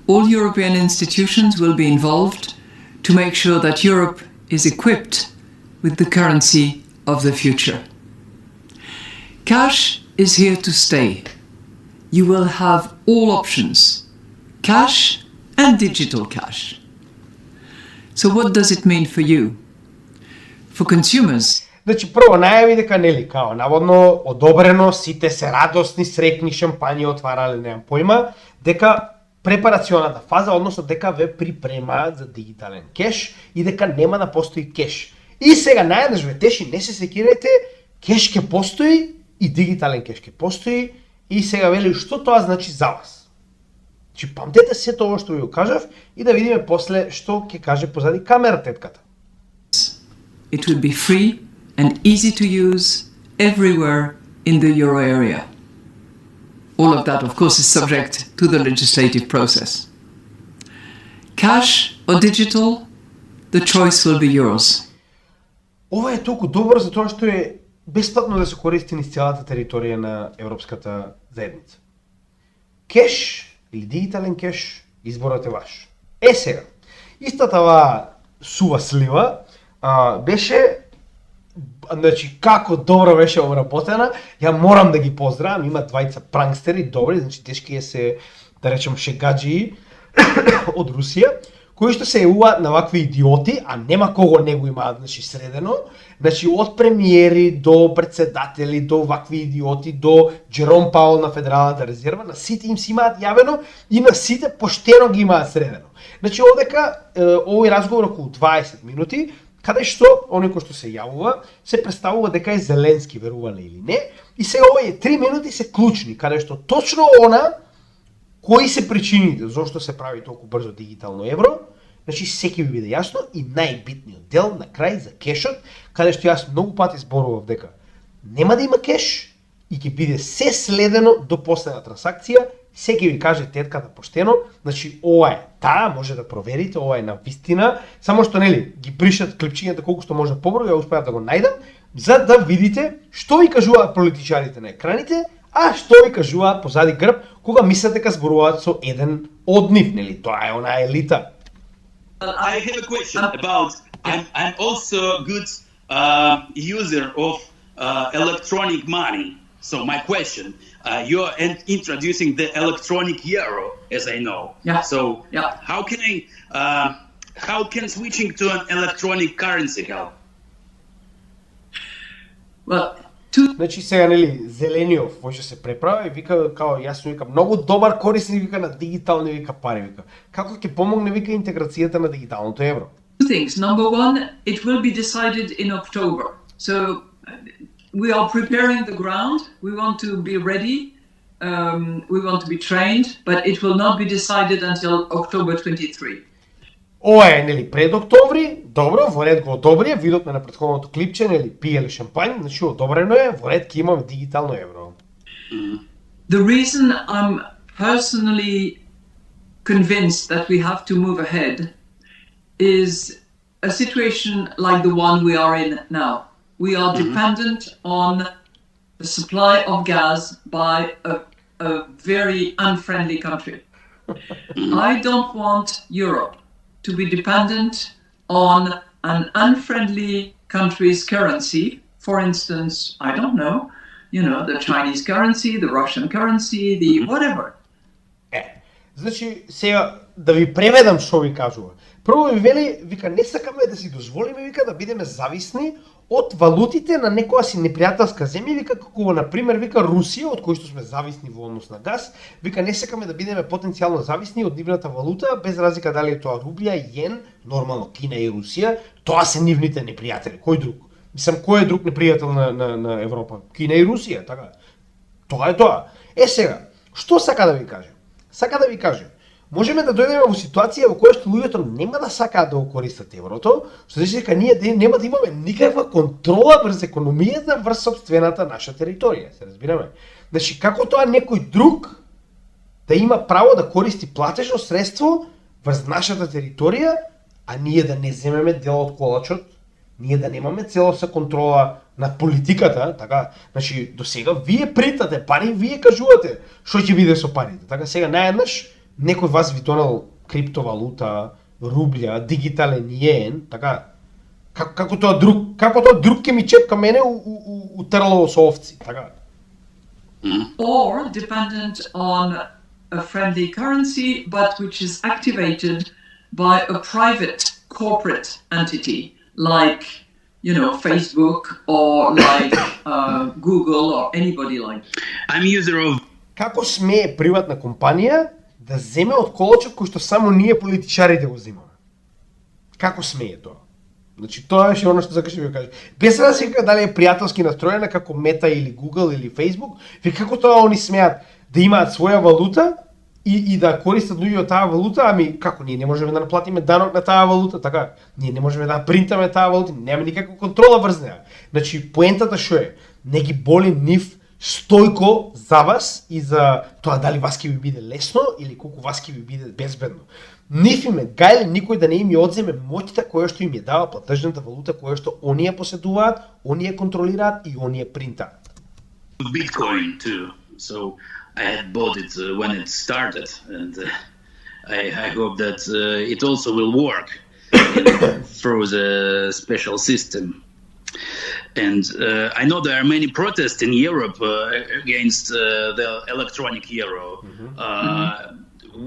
All European institutions will be involved to make sure that Europe is equipped with the currency of the future. Cash is here to stay. You will have all options, cash and digital cash. So what does it mean for you? For consumers, значи прво најави дека нели као наводно одобрено, сите се радосни, срекни, шампањи отварале, немам појма, дека препарационата фаза, односно дека ве припремаат за дигитален кеш и дека нема да постои кеш. И сега наједнаш ве теши, не се секирајте, кеш ќе постои и дигитален кеш ќе постои и сега вели што тоа значи за вас. Значи памтете се тоа што ви го кажав и да видиме после што ќе каже позади камера тетката. it will be free and easy to use everywhere in the euro area. All of that, of course, is subject to the legislative process. Cash or digital, the choice will be yours. Ова е толку добро затоа што е бесплатно да се користи низ целата територија на Европската заедница. Кеш или дигитален кеш, изборот е ваш. Е сега, истата ова сува слива беше, значи како добро беше обработена, ја морам да ги поздравам, има двајца пранкстери добри, значи тешки се, да речем, шегаджии од Русија, кои што се јавуваат на вакви идиоти, а нема кого не го имаат, значи средено, значи од премиери до председатели, до вакви идиоти, до Джером Паул на Федералната резерва, на сите им си имаат јавено и на сите поштено ги имаат средено. Значи овдека овој разговор околу 20 минути, каде што оној кој што се јавува, се представува дека е Зеленски, верувале или не, и сега овие 3 минути се клучни, каде што точно она кои се причините зошто се прави толку брзо дигитално евро, значи секи ви биде јасно и најбитниот дел на крај за кешот, каде што јас многу пати зборував дека нема да има кеш и ќе биде се следено до последна трансакција, секи ви каже тетката поштено, значи ова е таа, може да проверите, ова е на вистина, само што нели ги бришат клипчињата колку што може побрзо, ја успеав да го најдам, за да видите што ви кажуваат политичарите на екраните, а што ви кажуваат позади грб, кога мислите дека зборуваат со еден од нив, нели? Тоа е онаа елита. I have a question about. I'm also a good user of electronic money. So my question: you're introducing the electronic euro, as I know. Yeah. So Yeah. how can switching to an electronic currency help? Well, two Значи сега нели Зелениов може се преправа и вика као јасно вика многу добар корисник вика на дигитални вика пари вика. Како ќе помогне вика интеграцијата на дигиталното евро? things. Number one, it will be decided in October. So we are preparing the ground. We want to be ready. We want to be trained, but it will not be decided until October 23. Ова е нели пред октомври, добро, во ред го одобрија, видовме на претходното клипче, нели пиеле шампањ, значи одобрено е, во ред ќе имаме дигитално евро. The reason I'm personally convinced that we have to move ahead is a situation like the one we are in now. We are dependent on the supply of gas by a very unfriendly country. I don't want Europe to be dependent on an unfriendly country's currency. For instance, I don't know, the Chinese currency, the Russian currency, the whatever. Значи, сега да ви преведам што ви кажува. Прво ви вели, вика, не сакаме да си дозволиме, вика, да бидеме зависни од валутите на некоја си непријателска земја, вика, како, например, вика, Русија, од кој што сме зависни во однос на газ, вика, не сакаме да бидеме потенцијално зависни од нивната валута, без разлика дали е тоа рублја, јен, нормално Кина и Русија, тоа се нивните непријатели. Кој друг? Мислам, кој е друг непријател на Европа? Кина и Русија, така. Тоа е тоа. Сега, што сака да ви каже? Сака да ви каже, можеме да дојдеме во ситуација во која што луѓето нема да сакаат да го користат еврото, што значи дека ние нема да имаме никаква контрола врз економијата врз сопствената наша територија, се разбираме. Значи како тоа некој друг да има право да користи платежно средство врз нашата територија, а ние да не земеме дел од колачот, ние да немаме целосна контрола над политиката, така, значи до сега вие притате пари, вие кажувате што ќе биде со парите. Така сега наеднаш некој вас ви донел криптовалута, рублја, дигитален јен, така. Како тоа друг ќе ми чепка мене у трлово со овци, така. Or dependent on a friendly currency, but which is activated by a private corporate entity, like, Facebook or like Google or anybody like that. I'm user of. Како смее приватна компанија да земе од колачот кој што само ние политичарите го земаме? Како смее тоа? Значи тоа е оно што сакаш да ви кажеш. Без разлика дали е пријателски настроена како Мета или Google или Facebook, ви како тоа они смеат да имаат своја валута и да користат луѓе од таа валута, ами како ние не можеме да наплатиме данок на таа валута, така? Ние не можеме да принтаме таа валута, немаме никаква контрола врз неа. Значи поентата што е? Не ги боли нив стојко за вас и за тоа дали вас ќе ви биде лесно или колку вас ќе ви биде безбедно. Нив им е гајле никој да не им ја одземе моќта која што им ја дава платежната валута која што оние поседуваат, оние контролираат и оние принтаат. Bitcoin too. So I had bought it when it started, and I hope that it also will work through the special system. And I know there are many protests in Europe against the electronic euro.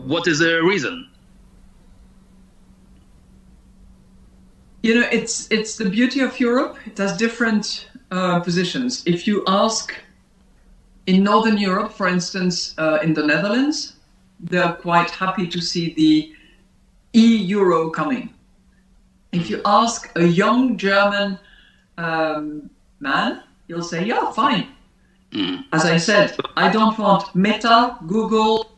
What is the reason? It's the beauty of Europe. It has different positions. If you ask in Northern Europe, for instance, in the Netherlands, they're quite happy to see the e-euro coming. If you ask a young German man, he'll say, yeah, fine. As I said, I don't want Meta, Google,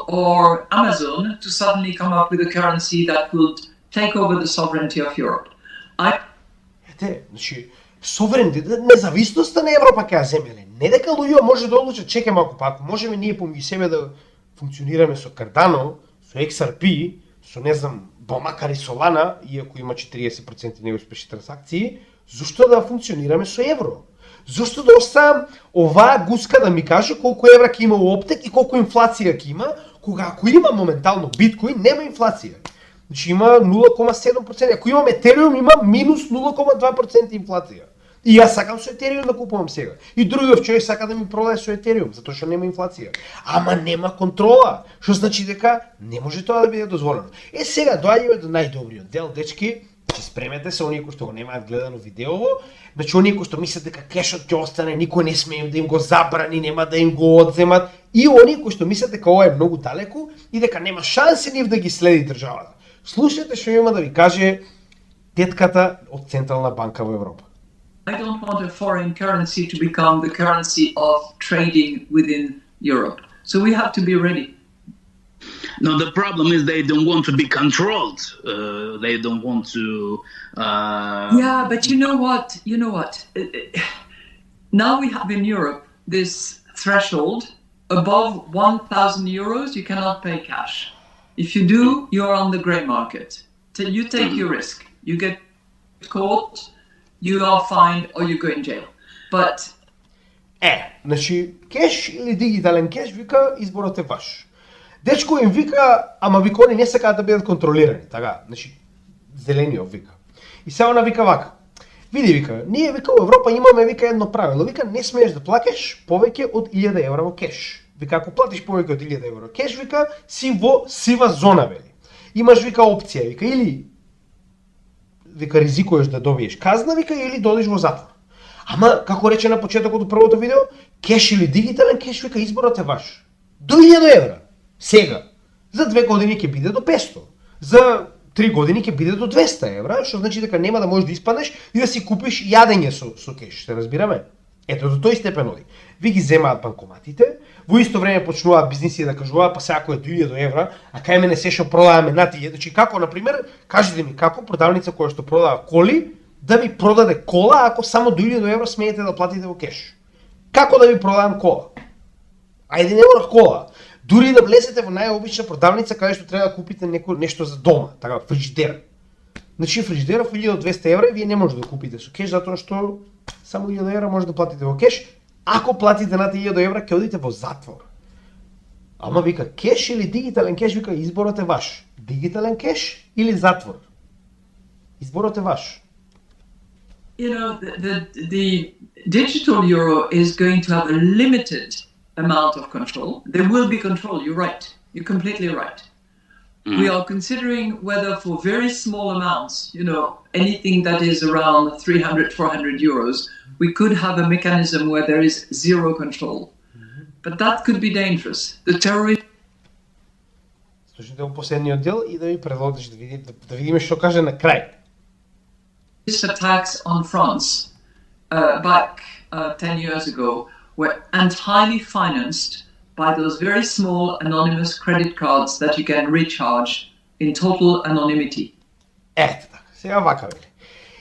or Amazon to suddenly come up with a currency that would take over the sovereignty of Europe. Значи, независноста на Европа ќе ја земеле. Не дека луѓето може да одлучат, чекај малку, па ако можеме ние помеѓу себе да функционираме со Cardano, со XRP, со не знам, макар и Solana, иако има 40% неуспешни трансакции, зошто да функционираме со евро? Зошто да оставам оваа гуска да ми каже колку евра ќе има у оптек и колку инфлација ќе има, кога ако има моментално биткоин, нема инфлација. Значи има 0,7%, ако имам Етериум има минус 0,2% инфлација. И јас сакам со Етериум да купувам сега. И другиот човек сака да ми продаде со Етериум, затоа што нема инфлација. Ама нема контрола, што значи дека не може тоа да биде дозволено. Сега доаѓаме до најдобриот дел, дечки, Значи спремете се оние кои што го немаат гледано видеово, значи оние кои што мислат дека кешот ќе остане, никој не смее да им го забрани, нема да им го одземат, и оние кои што мислат дека ова е многу далеку и дека нема шанси нив да ги следи државата. Слушайте што има да ви каже тетката од Централна банка во Европа. I don't want a foreign currency to become the currency of trading within Europe. So we have to be ready. No, the problem is they don't want to be controlled. They don't want to. Yeah, but you know what? Now we have in Europe this threshold above 1,000 euros, you cannot pay cash. If you do, you're on the grey market. You take your risk. You get caught, you are fined, or you go in jail. But Значи, кеш или дигитален кеш, вика, изборот е ваш. Дечко им вика, ама вика, они не сакаат да бидат контролирани, така, значи, зелениот вика. И сега она вика вака, види вика, ние вика во Европа имаме вика едно правило, вика, не смееш да плакеш повеќе од 1000 евра во кеш. Вика, ако платиш повеќе од 1000 евра кеш, вика, си во сива зона, вели. Имаш, вика, опција, вика, или вика, ризикуваш да добиеш казна, вика, или додиш во затвор. Ама, како рече на почетокот од првото видео, кеш или дигитален кеш, вика, изборот е ваш. До 1000 евра. Сега. За 2 години ќе биде до 500. За 3 години ќе биде до 200 евра, што значи дека нема да можеш да испаднеш и да си купиш јадење со кеш, се разбираме? Ето, до тој степен оди. Ви ги земаат банкоматите, во исто време почнуваат бизниси да кажуваат, па сега ако е до 1000 евра, а кај мене се што продаваме на тие, значи како, например, кажете ми како продавница која што продава коли, да ви продаде кола ако само до 1000 евра смеете да платите во кеш. Како да ви продавам кола? Ајде не мора кола. Дури да влезете во најобична продавница каде што треба да купите нешто за дома, така фриџидер. Значи фриџидеров 1200 евра и вие не можете да купите со кеш затоа што само 1000 евра може да платите во кеш. Ако платите над 1000 евра ќе одите во затвор. Ама вика кеш или дигитален кеш, вика изборот е ваш. Дигитален кеш или затвор. Изборот е ваш. You know, the digital euro is going to have a limited amount of control. There will be control, you're right. You're completely right. We are considering whether for very small amounts, you know, anything that is around 300, 400 euros, we could have a mechanism where there is zero control. But that could be dangerous. The terrorists... Слушайте го последниот дел и да ви предложиш да видиме што каже на крај. Attacks on France back 10 years ago were entirely financed by those very small anonymous credit cards that you can recharge in total anonymity. Ето така, сега вака вели.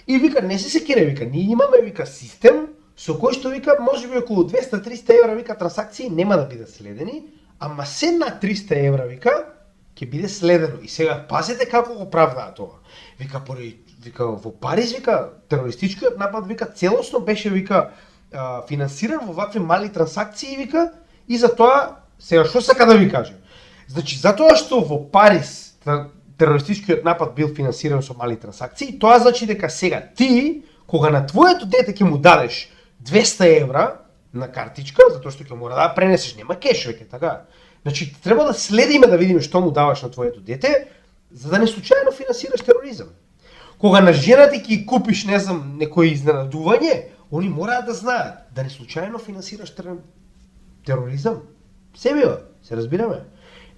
И вика, не се секире, вика, ние имаме, вика, систем со кој што, вика, може би околу 200-300 евра, вика, трансакции нема да бидат следени, ама се на 300 евра, вика, ќе биде следено. И сега, пазете како го правдаат тоа. Вика, вика, во Париз, вика, терористичкиот напад, вика, целосно беше, вика, финансиран во вакви мали трансакции, вика, и затоа, сега, што сака да ви каже? Значи, затоа што во Париз терористичкиот напад бил финансиран со мали трансакции, тоа значи дека сега ти, кога на твоето дете ќе му дадеш 200 евра на картичка, затоа што ќе мора да пренесеш, нема кеш веќе, така. Значи, треба да следиме да видиме што му даваш на твоето дете, за да не случајно финансираш тероризам. Кога на жената ќе купиш, не знам, некој изненадување, они мораат да знаат да не случајно финансираш тероризам. Се бива, се разбираме.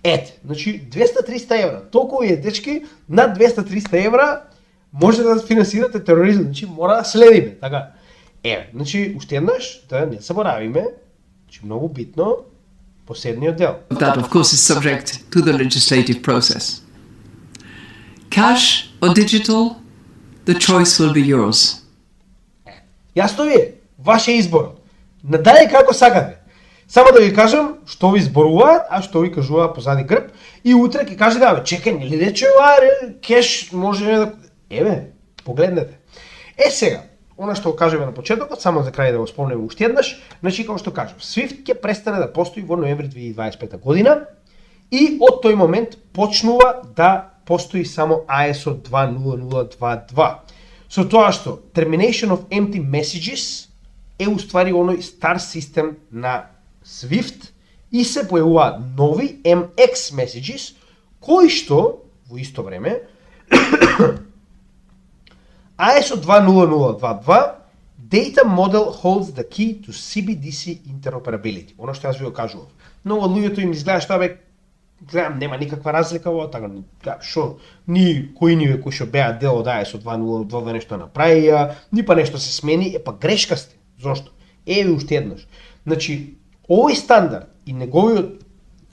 Ете, значи 200-300 евра. Толку е, дечки, над 200-300 евра може да финансирате тероризам. Значи мора да следиме, така. Значи уште еднаш да не заборавиме, значи многу битно последниот дел. That of course is subject to the legislative process. Cash or digital, the choice will be yours. Јасно ви е, ваш е избор. Надале како сакате. Само да ви кажам што ви зборуваат, а што ви кажуваат позади грб, и утре ќе кажете, абе, чекај, нели рече ова, кеш може да... погледнете. Сега, она што го кажеме на почетокот, само за крај да го спомнеме уште еднаш, значи како што кажам, SWIFT ќе престане да постои во ноември 2025 година и од тој момент почнува да постои само ISO 20022. Со тоа што Termination of Empty Messages е уствари оној стар систем на SWIFT и се појавуваат нови MX Messages, кои што во исто време ISO 20022 Data Model holds the key to CBDC interoperability. Оно што јас ви го кажував. Многу од луѓето им изгледа што бе, гледам, нема никаква разлика во така, што ни кои кои што беа дел од ISO 20022 нешто направија, ни па нешто се смени, па грешка сте. Зошто? Еви уште еднаш. Значи, овој стандард и неговиот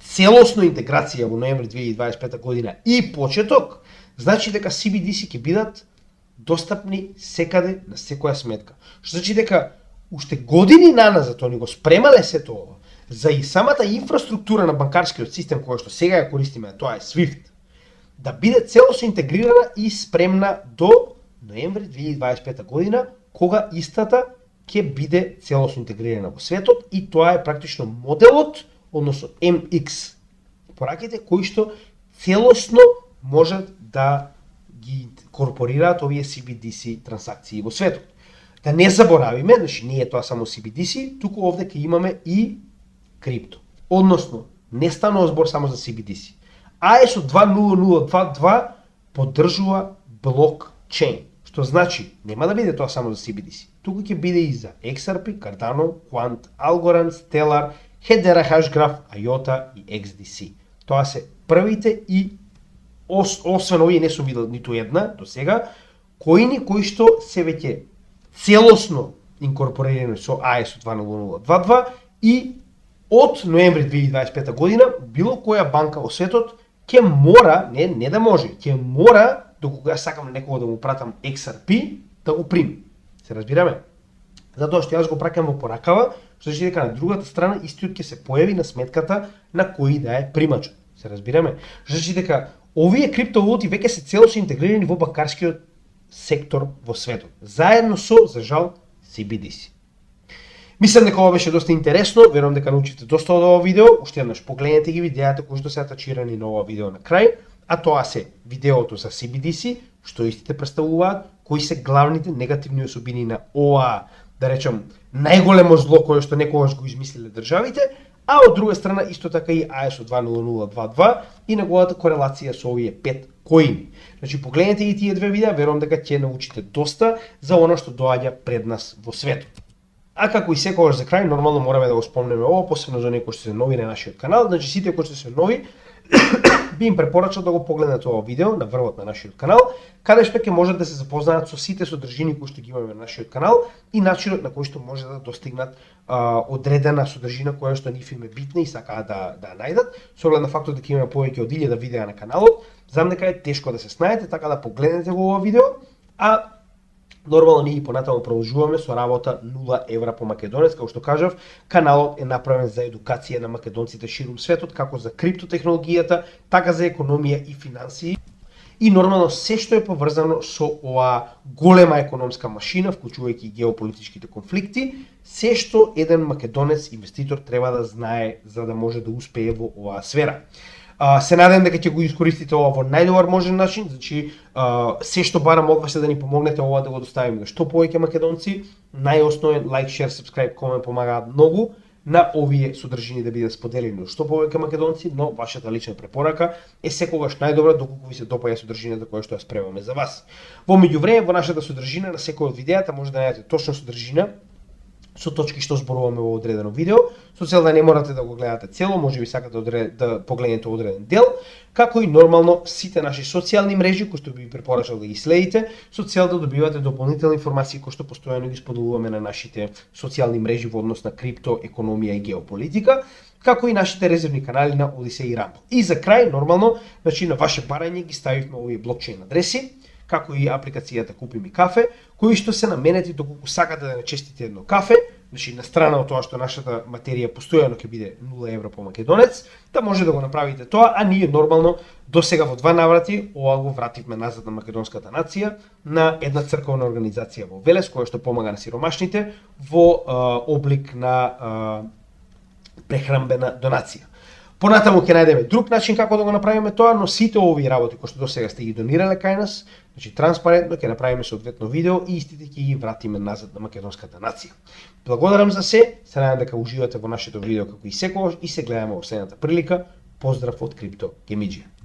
целосно интеграција во ноември 2025 година и почеток, значи дека CBDC ќе бидат достапни секаде на секоја сметка. Што значи дека уште години наназад они го спремале сето ова за и самата инфраструктура на банкарскиот систем која што сега ја користиме, тоа е SWIFT, да биде целосно интегрирана и спремна до ноември 2025 година, кога истата ќе биде целосно интегрирана во светот и тоа е практично моделот, односно MX пораките кои што целосно можат да ги корпорираат овие CBDC трансакции во светот. Да не заборавиме, значи не е тоа само CBDC, туку овде ќе имаме и крипто. Односно, не станува збор само за CBDC. ISO 20022 поддржува блокчейн, што значи нема да биде тоа само за CBDC. Туку ќе биде и за XRP, Cardano, Quant, Algorand, Stellar, Hedera Hashgraph, IOTA и XDC. Тоа се првите и освен овие не сум видел ниту една до сега, кои што се веќе целосно инкорпорирани со ISO 20022 и од ноември 2025 година било која банка во светот ќе мора, не да може, ќе мора, докога јас сакам на некого да му пратам XRP, да го прими. Се разбираме? Затоа што јас го праќам во поракава, што значи дека на другата страна истиот ќе се појави на сметката на кој да е примачот. Се разбираме? Што значи дека овие криптовалути веќе се целосно интегрирани во банкарскиот сектор во светот, заедно со, за жал, CBDC. Мислам дека ова беше доста интересно, верувам дека научите доста од ова видео, уште еднаш погледнете ги видеата кои што се атачирани на ова видео на крај, а тоа се видеото за CBDC, што истите представуваат, кои се главните негативни особини на ова, да речем, најголемо зло кое што некогаш го измислиле државите, а од друга страна исто така и ISO 20022 и неговата корелација со овие 5 коини. Значи погледнете и тие две видеа, верувам дека ќе научите доста за она што доаѓа пред нас во светот. А како и секогаш за крај, нормално мораме да го спомнеме ова, посебно за некои што се нови на нашиот канал, значи сите кои што се нови би им препорачал да го погледнат ова видео на врвот на нашиот канал, каде што ќе можат да се запознаат со сите содржини кои што ги имаме на нашиот канал и начинот на кој што може да достигнат одредена содржина која што нив им е битна и сакаат да најдат, со оглед на фактот дека имаме повеќе од 1000 видеа на каналот. Знам дека е тешко да се снајдете, така да погледнете го ова видео, а нормално ние понатаму продолжуваме со работа 0 евра по македонец, како што кажав, каналот е направен за едукација на македонците ширум светот, како за криптотехнологијата, така за економија и финансии. И нормално се што е поврзано со оваа голема економска машина, вклучувајќи и геополитичките конфликти, се што еден македонец инвеститор треба да знае за да може да успее во оваа сфера. Се надевам дека ќе го искористите ова во најдобар можен начин, значи се што барам од вас е да ни помогнете ова да го доставиме што повеќе македонци. Најосновен лайк, шер, сабскрајб, комент помагаат многу на овие содржини да бидат споделени од што повеќе македонци, но вашата лична препорака е секогаш најдобра доколку ви се допаѓа содржината која што ја спремаме за вас. Во меѓувреме во нашата содржина на секој од видеата може да најдете точна содржина со точки што зборуваме во одредено видео, со цел да не морате да го гледате цело, може би сакате да погледнете одреден дел, како и нормално сите наши социјални мрежи кои што би ви препорачал да ги следите, со цел да добивате дополнителни информации кои што постојано ги споделуваме на нашите социјални мрежи во однос на крипто, економија и геополитика, како и нашите резервни канали на Одисеј и Рамбо. И за крај, нормално, значи на ваше барање ги ставивме овие блокчейн адреси, како и апликацијата Купи ми кафе, кои што се наменети доколку сакате да не честите едно кафе, значи на страна од тоа што нашата материја постојано ќе биде 0 евро по македонец, да може да го направите тоа, а ние нормално до сега во 2 наврати ова го вративме назад на македонската нација на една црковна организација во Велес која што помага на сиромашните во облик на прехранбена донација. Понатаму ќе најдеме друг начин како да го направиме тоа, но сите овие работи кои што досега сте ги донирале кај нас, значи транспарентно ќе направиме соодветно видео и истите ќе ги вратиме назад на македонската нација. Благодарам за се надевам дека уживате во нашето видео како и секогаш и се гледаме во следната прилика. Поздрав од Крипто Гемиџија.